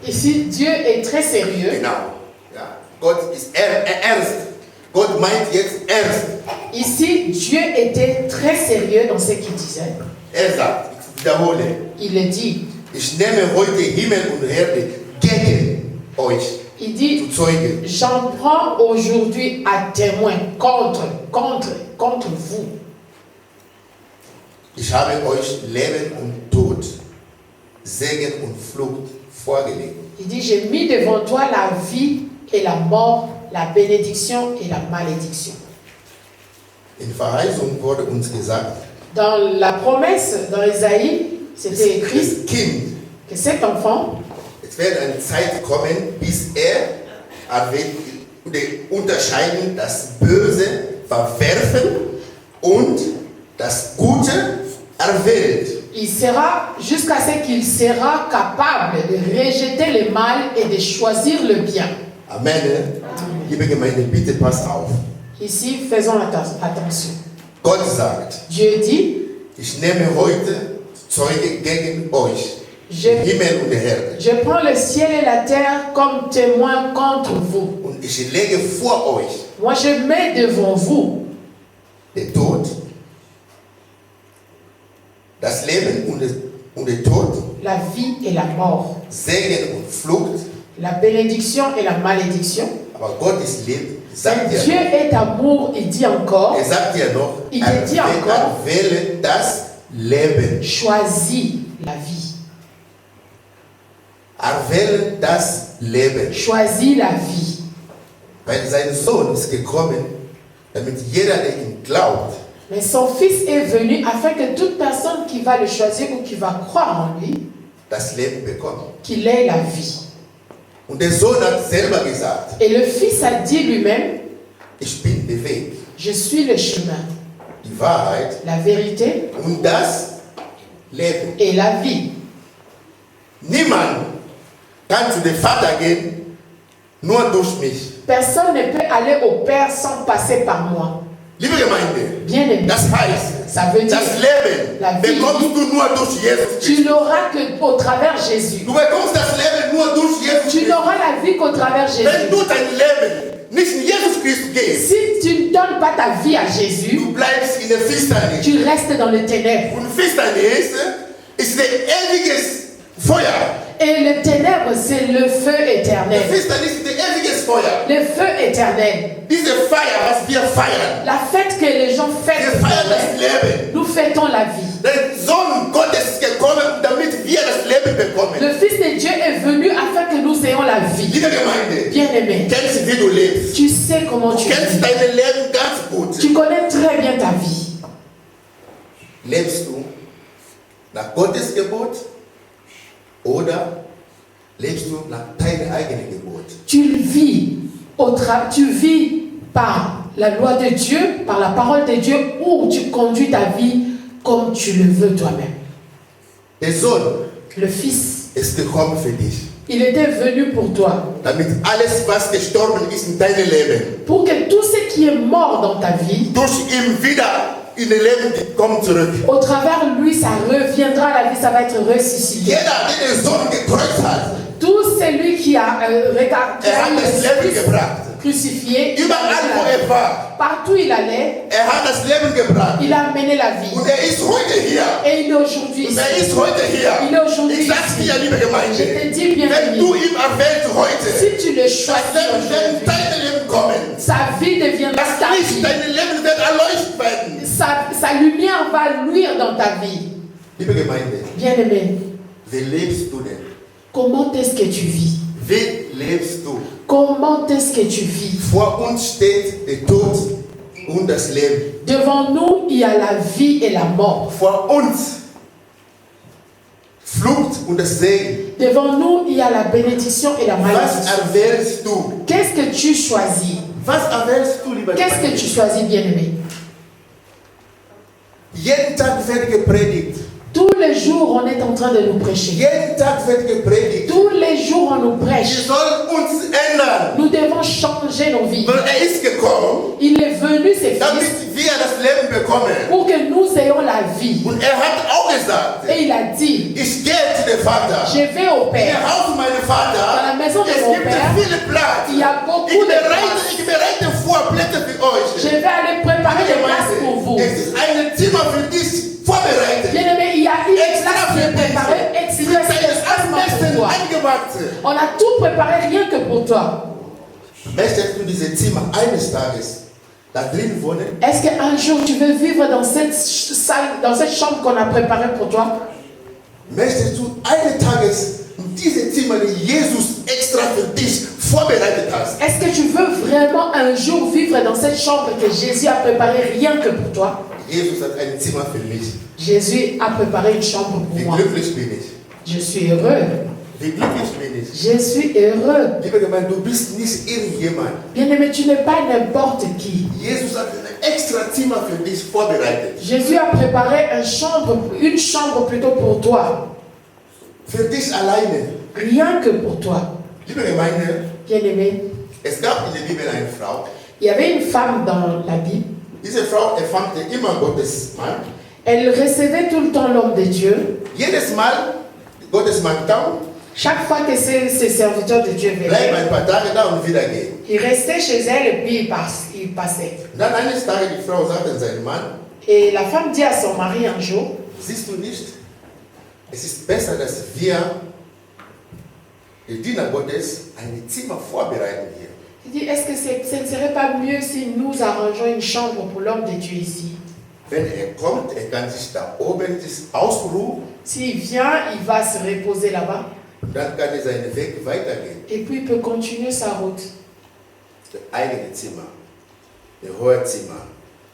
ici, Dieu est très sérieux. Genau. Ja. Gott ist ernst. Gott meint jetzt ernst. Ici, Dieu était très sérieux dans ce qu'il disait. Sagt, ich wiederhole, Il le dit. ich nehme heute Himmel und Erde gegen euch Il dit, zu Zeuge. j'en prends aujourd'hui à témoin contre vous. Ich habe euch Leben und Tod, Segen und Flucht vorgelegt. Il dit, j'ai mis devant toi la vie et la mort, la bénédiction et la malédiction. In Verheißung wurde uns gesagt, Dans la promesse, dans Ésaïe, c'était écrit das Kind, que cet enfant, es wird eine Zeit kommen, bis wird unterscheiden, das Böse verwerfen und das Gute erwählt. il sera, jusqu'à ce qu'il sera capable de rejeter le mal et de choisir le bien. Amen. Liebe Gemeinde, bitte passt auf. Ici, faisons attention. Gott sagt, Dieu dit, ich nehme heute Zeuge gegen euch, je, Himmel und Erde. je prends le ciel et la terre comme témoin contre vous. Und ich lege vor euch Moi, je mets devant vous den Tod, das Leben und den Tod, la vie et la mort, Segen und Flucht. la bénédiction et la malédiction. Aber Gott ist Leben, sagt Dieu est amour, il dit encore, sagt ja noch, Il te dit encore, wähle das Leben. choisis la vie. Wähle das Leben. Choisis la vie. Weil sein Sohn ist gekommen, damit jeder, der ihm glaubt, Mais son fils est venu afin que toute personne qui va le choisir ou qui va croire en lui, das Leben bekommt. qu'il ait la vie. Und der Sohn hat selber gesagt, Et le fils a dit lui-même, ich bin der Weg, je suis le chemin, die Wahrheit la vérité und das Leben. et la vie. Niemand kann zu dem Vater gehen, nur durch mich. Personne ne peut aller au Père sans passer par moi. Liebe Gemeinde, Bien aimé. das heißt, Ça veut dire, das Leben La vie. bekommst du nur durch Jesus tu Christus. n'auras qu'au travers Jésus. Du bekommst das Leben nur durch Jesus Tu Christus. n'auras la vie qu'au travers Wenn Jésus. du dein Leben nicht in Jesus Christus gehst, Si tu ne donnes pas ta vie à Jésus, du bleibst in der Finsternis. tu restes dans les ténèbres. Und Finsternis ist ein ewiges Feuer. Et le ténèbre, c'est le feu Der éternel. Finsternis ist ein ewiges Feuer. Le feu éternel. Diese Feier, was wir feiern, La fête que les gens wir fêtent, feiern das Leben. nous fêtons la vie. Der Sohn Gottes ist gekommen, damit wir das Leben bekommen. Le Fils de Dieu est venu afin que nous ayons la vie. Liebe Gemeinde, Bien-aimé, kennst du, wie du lebst? tu sais comment Du tu kennst vis. dein Leben ganz gut. Tu connais très bien ta vie. Lebst du nach Gottes Gebot oder lebst du nach deinem eigenen Gebot? Tu vis par la loi de Dieu, par la parole de Dieu, ou tu conduis ta vie comme tu le veux toi-même. Der Sohn Le Fils, ist gekommen für dich, il était venu pour toi, damit alles, was gestorben ist in deinem Leben, pour que tout ce qui est mort dans ta vie durch ihn wieder in den Leben kommen zurück. Au travers de lui, ça reviendra à la vie, ça va être ressuscité. Jeder, der den Sohn gekreuzt hat, Tout celui qui a regardé, hat das Leben gebracht. crucifié, Überall, wo war, partout il allait, hat das Leben gebracht. il a amené la vie. Und ist heute hier. Et il est aujourd'hui Und ici. ist heute hier. Il est aujourd'hui Ich sag's dir, liebe Je Gemeinde, te dis wenn du bienvenue. ihm erwählst heute, Si tu le das choisis Leben wird aujourd'hui, dein Leben kommen. sa vie deviendra Das ta Licht, vie. dein Leben wird erleuchtet werden. Sa lumière va luire dans ta vie. Liebe Gemeinde, Bien-aimé, wie lebst du denn? comment est-ce que tu vis? Wie lebst du? Comment est-ce que tu vis? Vor uns steht der Tod und das Leben. Devant nous, il y a la vie et la mort. Vor uns Flucht und das Segen. Devant nous, il y a la bénédiction et la Was malédiction. erwählst du? Qu'est-ce que tu choisis? Was erwählst du, lieber Qu'est-ce que Gemeinde? tu choisis, bien-aimé? Jeden Tag wird gepredigt. Tous les jours, on est en train de nous prêcher. Jeden Tag wird gepredigt. Tous les jours, on nous Wir prêche. sollen uns ändern. Nous devons changer nos vies. Weil ist gekommen, Il est venu, c'est fils, damit wir das Leben bekommen. pour que nous ayons la vie. Und hat auch gesagt, Et il a dit, ich gehe zu dem Vater. je vais au In Père. der Haus meines Dans la Vaters, maison de es mon gibt Père, viele Platz. il y a beaucoup Ich de place. bereite vor Plätze für euch. Je vais aller préparer des places pour vous. Es ist ein Zimmer für dich vorbereitet. Bien-aimé, il y a une place qui est préparée expressement pour toi. Eingemacht. On a tout préparé rien que pour toi. Möchtest du dieses Zimmer eines Tages da drin wohnen? Est-ce qu'un jour tu veux vivre dans cette salle, dans cette chambre qu'on a préparée pour toi? Möchtest du eines Tages in dieses Zimmer, das Jesus extra für dich vorbereitet hast? Est-ce que tu veux vraiment un jour vivre dans cette chambre que Jésus a préparée rien que pour toi? Jesus hat ein Zimmer für mich. Jésus a préparé une chambre pour Wie moi. glücklich bin ich. Je suis heureux. Wie glücklich bin ich. Je suis heureux. Liebe Gemeinde, du bist nicht irgendjemand. Bien-aimé, tu n'es pas n'importe qui. Jesus hat ein extra Zimmer für dich vorbereitet. Jésus a préparé une chambre plutôt pour toi. Für dich alleine. Rien que pour toi. Liebe Gemeinde, Bien-aimé, es gab in der Bibel eine Frau. il y avait une femme dans la Bible. Diese Frau empfangte immer Gottes Mann. Elle recevait tout le temps l'homme de Dieu. Jedes Mal, Gottes Mann kam, Chaque fois que ces serviteurs de Dieu bleib venaient, ein paar Tage da und wieder gehen. il restait chez elle et puis il passait. Und dann eines Tages die Frau sagte seinem Mann, Et la femme dit à son mari un jour, siehst du nicht, es ist besser, dass wir, die Diener Gottes, ein Zimmer vorbereiten hier. il dit, est-ce que ce ne serait pas mieux si nous arrangeons une chambre pour l'homme de Dieu ici? Wenn kommt, kann sich da oben ausruhen S'il vient, il va se reposer là-bas und dann kann seinen Weg weitergehen. et puis il peut continuer sa route. Das eigene Zimmer, das hohe Zimmer.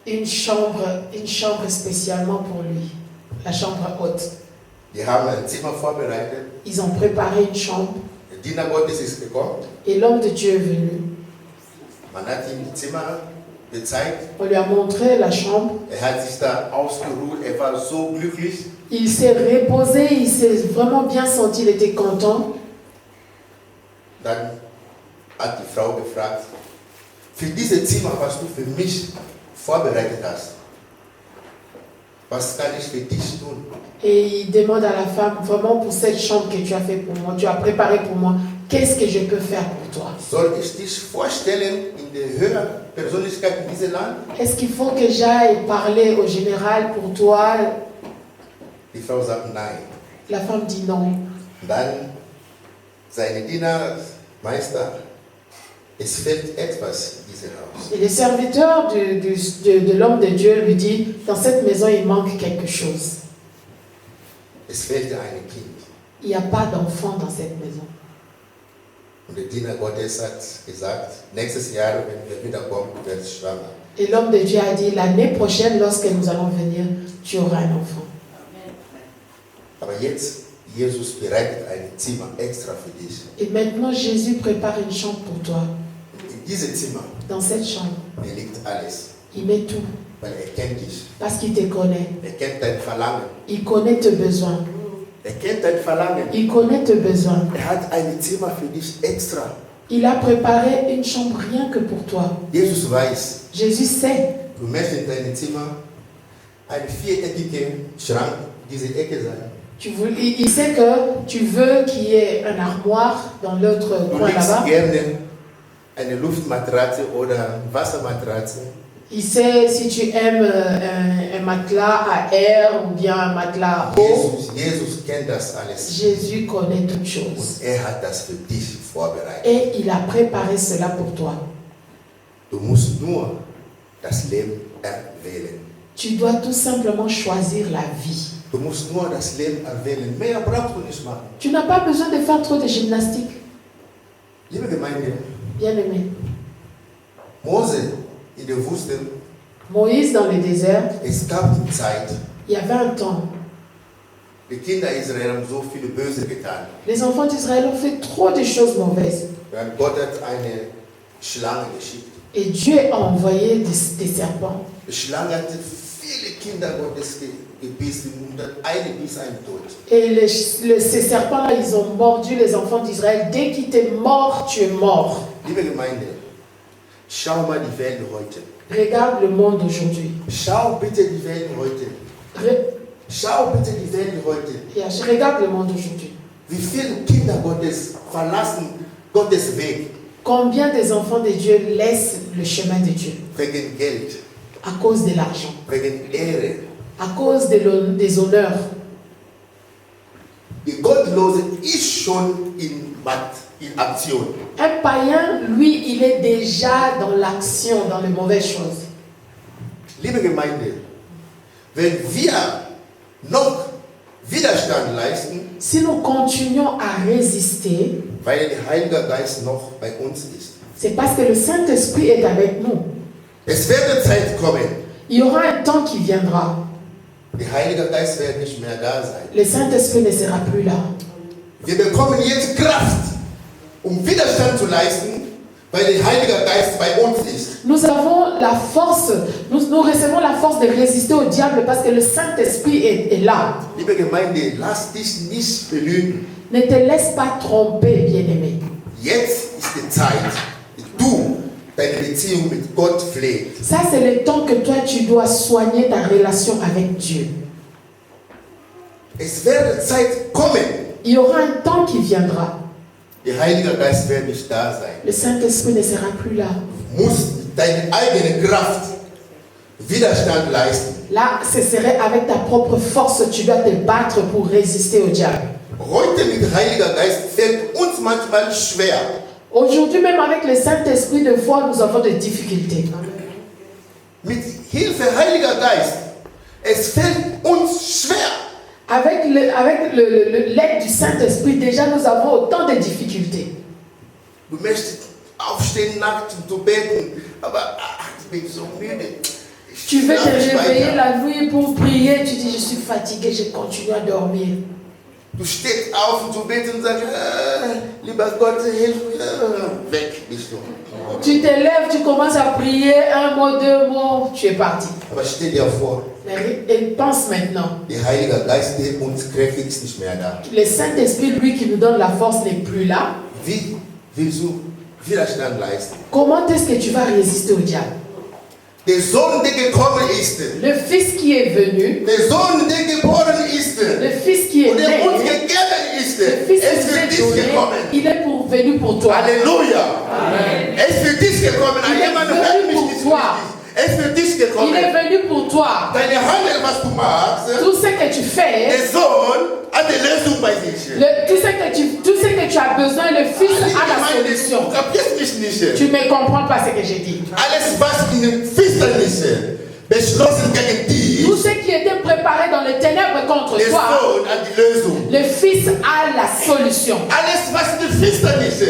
Une chambre spécialement pour lui, la chambre haute. Die haben ein Zimmer vorbereitet. Ils ont préparé une chambre Der Diener Gottes ist gekommen. et l'homme de Dieu est venu. Man hat ihm das Zimmer gezeigt. On lui a montré la chambre. Hat sich da ausgeruht. War so glücklich. Il s'est reposé, il s'est vraiment bien senti, il était content. Dann hat die Frau gefragt, für dieses Zimmer, was du für mich vorbereitet hast, was kann ich für dich tun? Et il demande à la femme, vraiment pour cette chambre que tu as fait pour moi, tu as préparé pour moi, qu'est-ce que je peux faire pour toi? Soll ich dich vorstellen in der höheren Persönlichkeit in diesem Land? Est-ce qu'il faut que j'aille parler au général pour toi? Die Frau sagt nein. La femme dit non. Dann seine Diener, Meister, es fehlt etwas in diesem Haus. Et le serviteur de l'homme de Dieu lui dit, dans cette maison, il manque quelque chose. Es fehlt ein Kind. Il n'y a pas d'enfant dans cette maison. Und der Diener Gottes hat gesagt, nächstes Jahr, wenn wir wiederkommen, wird sie schwanger. Et l'homme de Dieu a dit, l'année prochaine, lorsque nous allons venir, tu auras un enfant. Aber jetzt, Jesus bereitet ein Zimmer extra für dich. Et maintenant, Jésus prépare une chambre pour toi. In diesem Zimmer, Dans cette chambre, liegt alles. il met tout. Weil kennt dich. Parce qu'il te connaît. Kennt dein Verlangen. Il connaît tes besoins. Kennt dein Verlangen. Il connaît tes besoins. Hat ein Zimmer für dich extra. Il a préparé une chambre rien que pour toi. Jesus weiß, Jésus sait. du möchtest in deinem Zimmer eine viereckige Schrank, diese Ecke sein. Il sait que tu veux qu'il y ait un armoire dans l'autre Du coin legst là-bas. gerne eine Luftmatratze oder Wassermatratze. Il sait si tu aimes un matelas à air ou bien un matelas à eau. Jesus kennt das alles. Jésus connaît toutes choses. Und hat das für dich vorbereitet. Et il a préparé cela pour toi. Du musst nur das Leben erwählen. Tu dois tout simplement choisir la vie. Du musst nur das Leben erwählen. Mehr brauchst du nicht machen. Tu n'as pas besoin de faire trop de gymnastique, Liebe Gemeinde, bien-aimé. Mose in der Wüste, Moïse dans le désert, es gab die Zeit, il y avait un temps. die Kinder Israel haben so viele Böse getan. Les enfants d'Israël ont fait trop de choses mauvaises. Dann Gott hat eine Schlange geschickt. Et Dieu a envoyé des serpents. Die Schlange hat viele Kinder Gottes gebissen und hat eine bis ein Tod. Et ces serpents-là, ils ont mordu les enfants d'Israël. Dès qu'ils étaient morts, tu es mort. Liebe Gemeinde, schau mal die Welt heute. Regarde le monde aujourd'hui. Schau bitte die Welt heute. Schau bitte die Welt heute. Je regarde le monde aujourd'hui. Wie viele Kinder Gottes verlassen Gottes Weg Combien des enfants de Dieu laissent le chemin de Dieu wegen Geld, à cause de l'argent, wegen Ehre. à cause des honneurs. Die Gottlose ist schon in Aktion. Un païen, lui, il est déjà dans l'action, dans les mauvaises choses. Liebe Gemeinde, wenn wir noch Widerstand leisten, Si nous continuons à résister, weil der Heilige Geist noch bei uns ist. c'est parce que le Saint-Esprit est avec nous. Es wird eine Zeit kommen, Il y aura un temps qui viendra. der Heilige Geist wird nicht mehr da sein. Le Saint-Esprit ne sera plus là. Wir bekommen jetzt Kraft, Widerstand zu leisten, weil der Heilige Geist bei uns ist. Nous avons la force, nous recevons la force de résister au diable parce que le Saint-Esprit est là. Liebe Gemeinde, lass dich nicht belügen. Ne te laisse pas tromper, bien-aimé. Jetzt ist die Zeit, du deine Beziehung mit Gott pflegst. Ça, c'est le temps que toi, tu dois soigner ta relation avec Dieu. Es wird Zeit kommen, Il y aura un temps qui viendra. der Heilige Geist wird nicht da sein. Le Saint-Esprit ne sera plus là. Du musst deine eigene Kraft Widerstand leisten. Là, ce serait avec ta propre force, tu dois te battre pour résister au diable. Heute mit Heiliger Geist fällt uns manchmal schwer. Aujourd'hui, même avec le Saint-Esprit, de fois, nous avons des difficultés. Mit Hilfe Heiliger Geist, es fällt uns schwer. Avec l'aide du Saint-Esprit, déjà, nous avons autant de difficultés. Du möchtest aufstehen nachts und zu beten, aber ich bin so müde. Tu veux te schlaf nicht réveiller weiter. la nuit pour prier, tu dis, je suis fatigué, je continue à dormir. Du stehst auf, um zu beten und sagst, lieber Gott, hilf mir. Weg bist du. Tu te lèves, tu commences à prier, un mot, deux mots, tu es parti. Aber stell dir vor, Et pense maintenant, der Heilige Geist, der uns kräftigt, ist nicht mehr da. le Saint-Esprit, lui qui nous donne la force, n'est plus là. Wie willst du Widerstand leisten? Comment est-ce que tu vas résister au diable? Der Sohn, der gekommen ist, Le Fils qui est venu, der Sohn, der geboren ist, le Fils qui est und der uns né, gegeben ist, le Fils es qui für est dich donné, gekommen. il est venu pour toi. Halleluja! Es ist für dich gekommen. Il est Jemand venu hört mich pour nicht toi. richtig. Es ist für dich Il est gekommen. venu pour toi. Deine Handel, was du machst, Tout ce que tu fais, der Sohn hat die Lösung bei sich. tout ce que tu as besoin, le Fils a la solution. Du kapierst mich nicht. Tu ne comprends pas ce que j'ai dit. Alles, was in den Finsternis beschlossen gegen dich, Tout ce qui était préparé dans les ténèbres contre der toi, Sohn hat die Lösung. le Fils a la solution. Alles, was in den Finsternis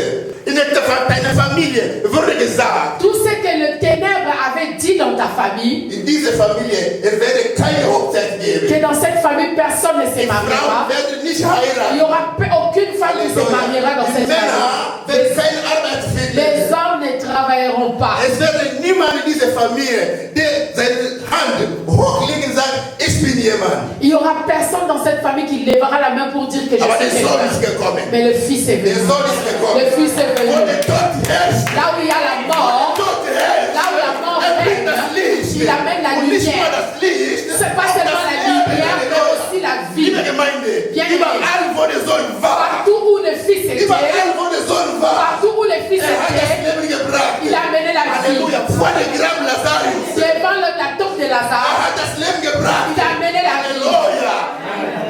in deiner Familie wurde gesagt, Tout ce que le ténèbre avait dit dans ta famille, in dieser Familie, es werde keine Hochzeit que geben. dans cette famille personne ne se Die Frauen mariera, werden nicht il heiraten. n'y aura aucune femme qui se mariera dans Die cette Männer famille. werden keine Arbeit finden. Les hommes ne travailleront pas. Es wird niemand in dieser Familie, der seine Hand hochlegen und sagt, ich bin jemand. Il n'y aura personne dans cette famille qui lèvera la main pour dire que je Aber der suis Sohn ist quelqu'un. gekommen. Mais le Fils est Der venu. Sohn ist gekommen. Le Fils est Und venu. der Tod herrscht. Là où il y a la Der mort, Tod herrscht. là où la mort Er bringt das Licht. il amène la Und nicht nur lumière. das Licht, C'est pas seulement la lumière, mais aussi la vie. Liebe Gemeinde, Bien überall wo der Sohn war, Partout où le Fils était, überall wo der Sohn war, partout où le Fils er hat das était, Leben gebracht. il a amené la vie. Halleluja, vor dem Grab Lazarus. Devant la tombe de Er Lazare, hat das Leben gebracht. il a amené la vie. Halleluja.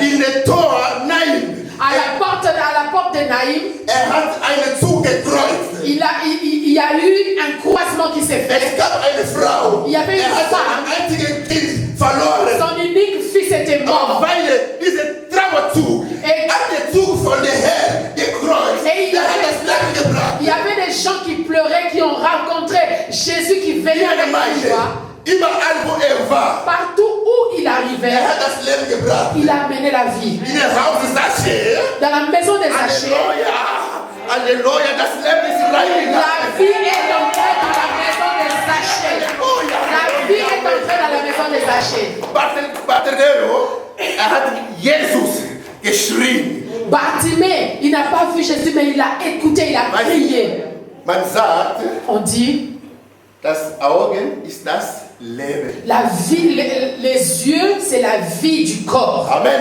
In der Tor, nein. À la porte de Naïm, Er hat einen Zug gekreuzt. il y a eu un croisement qui s'est fait. Es gab eine Frau. Il y avait une Er hat femme. sein einziges Kind verloren. Son unique fils était Aber mort. weil dieser Trauerzug Et- hat den Zug von der Herr gekreuzt. Et il y Er hat das Leben gebracht. Il y avait des gens qui pleuraient, qui ont rencontré Jésus qui venait Liebe avec la Gemeinde, joie. überall wo er war, Partout où il arrivait, er hat das Leben gebracht. il a amené la vie. In der Haus Zache. Dans la maison des Zachée, Halleluja. Halleluja, das Leben ist reingegangen. la vie est entrée dans la maison des Zachée. La vie est entrée dans la maison des Zachée. Barthélemy, er hat Jesus geschrien. Bartimée, il n'a pas vu Jésus, mais il a écouté, il a prié. Man sagt, On dit, das Augen ist das Leben. la vie, les yeux, c'est la vie du corps. Amen.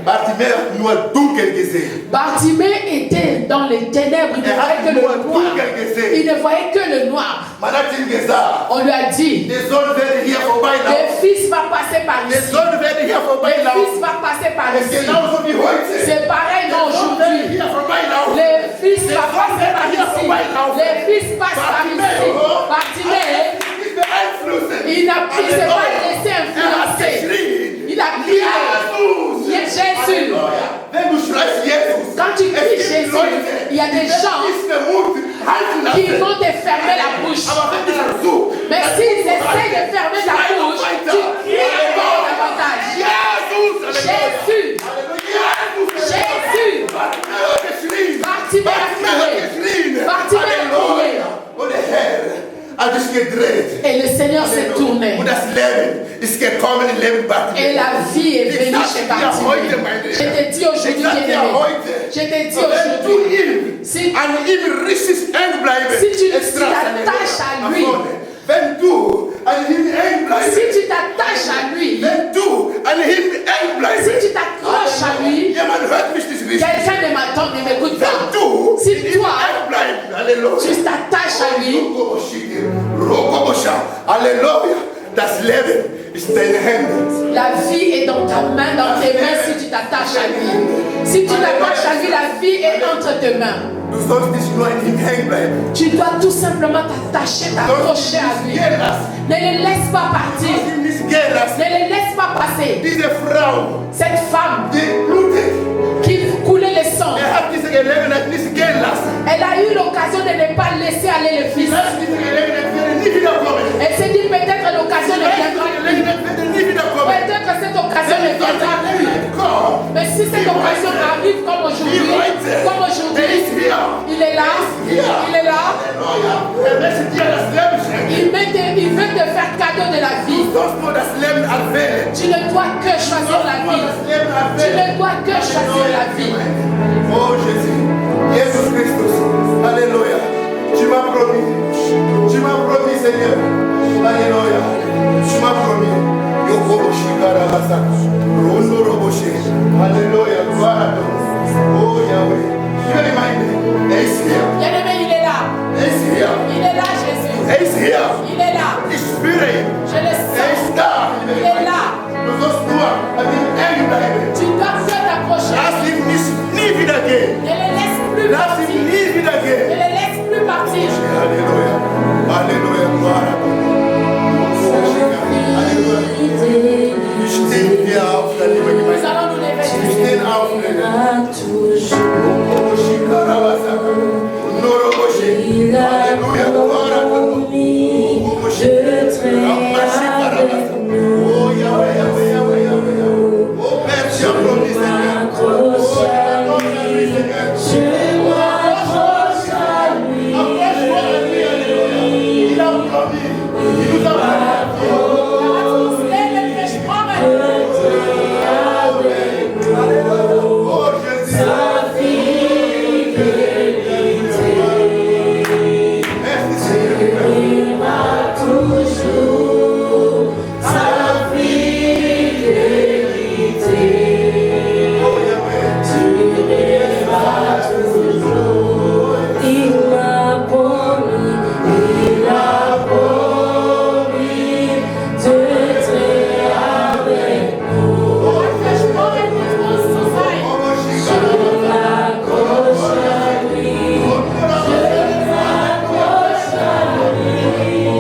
Barthélemy hat nur dunkel gesehen. Bartimée était dans les ténèbres, il ne Er hat voyait que nur le noir. dunkel gesehen. Il ne voyait que le noir. Man hat ihm gesagt, On lui a dit, der Sohn werde hier le vorbeilaufen. fils va passer par Der ici. Sohn werde hier Le fils vorbeilaufen. va passer par Es ist ici. genauso wie heute. C'est pareil Der Sohn werde aujourd'hui. hier vorbeilaufen. Le fils va passer par ici. Le fils passe par ici. Bartimée, Nicht beeinflussen. il s'est pas laissé Er hat influencer. geschrien. Il a crié. Jesus. Jésus. Wenn du schreist Jesus, Quand tu cries es gibt Jésus, Leute, il y a des die gens nicht den Mund halten qui lassen. vont te fermer la bouche. Aber wenn du versuchst, Mais s'ils essaient de fermer ta bouche, tu cries encore davantage. Jesus, Jésus. Jésus. Bartimée a crié. Bartimée a crié. Und der Herr hat sich gedreht. Et le Seigneur s'est tourné. Und das Leben ist gekommen im Leben Et Bartimäus. la vie est venue chez Bartimée. Je te dis aujourd'hui, bien-aimé. Je te dis Wenn du aujourd'hui. ihm Si, an ihm richtig eng bleiben, Si tu extra t'attaches à lui. Wenn du an ihm eng bleibst, si tu t'attaches à lui, wenn du an ihm eng si bleibst, tu t'accroches à lui, jemand hört mich nicht richtig. quelqu'un ne m'attend, ne m'écoute Wenn pas. du Si in ihm toi, eng bleibst, Halleluja. tu t'attaches à lui, Rokobosha, Halleluja. Das Leben ist in deinen Händen. la vie est dans ta main, dans tes mains si tu t'attaches à lui. Si tu t'attaches à lui, la vie est entre tes mains. Du sollst nicht nur in ihm hängen bleiben. Tu dois tout simplement t'attacher, Du sollst t'accrocher à ihn lui. nicht gehen lassen. Ne le laisse pas Du partir. sollst ihn nicht gehen lassen. Ne le laisse pas passer. Diese Frau, Cette femme die blutet, qui coulait le sang, hat diese Gelegenheit nicht gehen lassen. elle a eu l'occasion de ne pas laisser aller le fils. Diese Gelegenheit wird nie wiederkommen. Elle s'est dit peut-être l'occasion ne viendra Diese plus. Gelegenheit wird nie wiederkommen. Peut-être cette occasion ne viendra plus. Mais si cette occasion arrive comme aujourd'hui, il est là, il est là, Halleluja. Er möchte dir das Leben schenken. il veut te faire cadeau de la vie. Du sollst nur das Leben erwählen. Tu ne dois que choisir la Nur vie. das Leben Tu erwählen. ne dois que choisir la vie. Oh Jésus, Jésus Christus, Alléluia. Tu m'as promis Seigneur, Alléluia. Tu m'as promis. Yokobo Shikara Hasaka, Rondo Roboshi, Alléluia, gloire à toi. Oh Yahweh, tu es reminded, is here, Bien-aimé, il est là. is here, Il est là, Jésus. is here. Il est là. Ich spüre ihn, Je le sens. ist da. Il est là. Du sollst nur an ihm eng bleiben. Tu dois que t'approcher. Lass ihn nicht nie wieder gehen. Ne le laisse plus Lass partir. ihn nie wieder Ne gehen. le laisse plus partir. Alléluia. Alléluia. Gloire à toi. Alléluia. Wir stehen hier auf, der liebe Nous Gemeinde. allons nous lever. Wir stehen auf, toujours.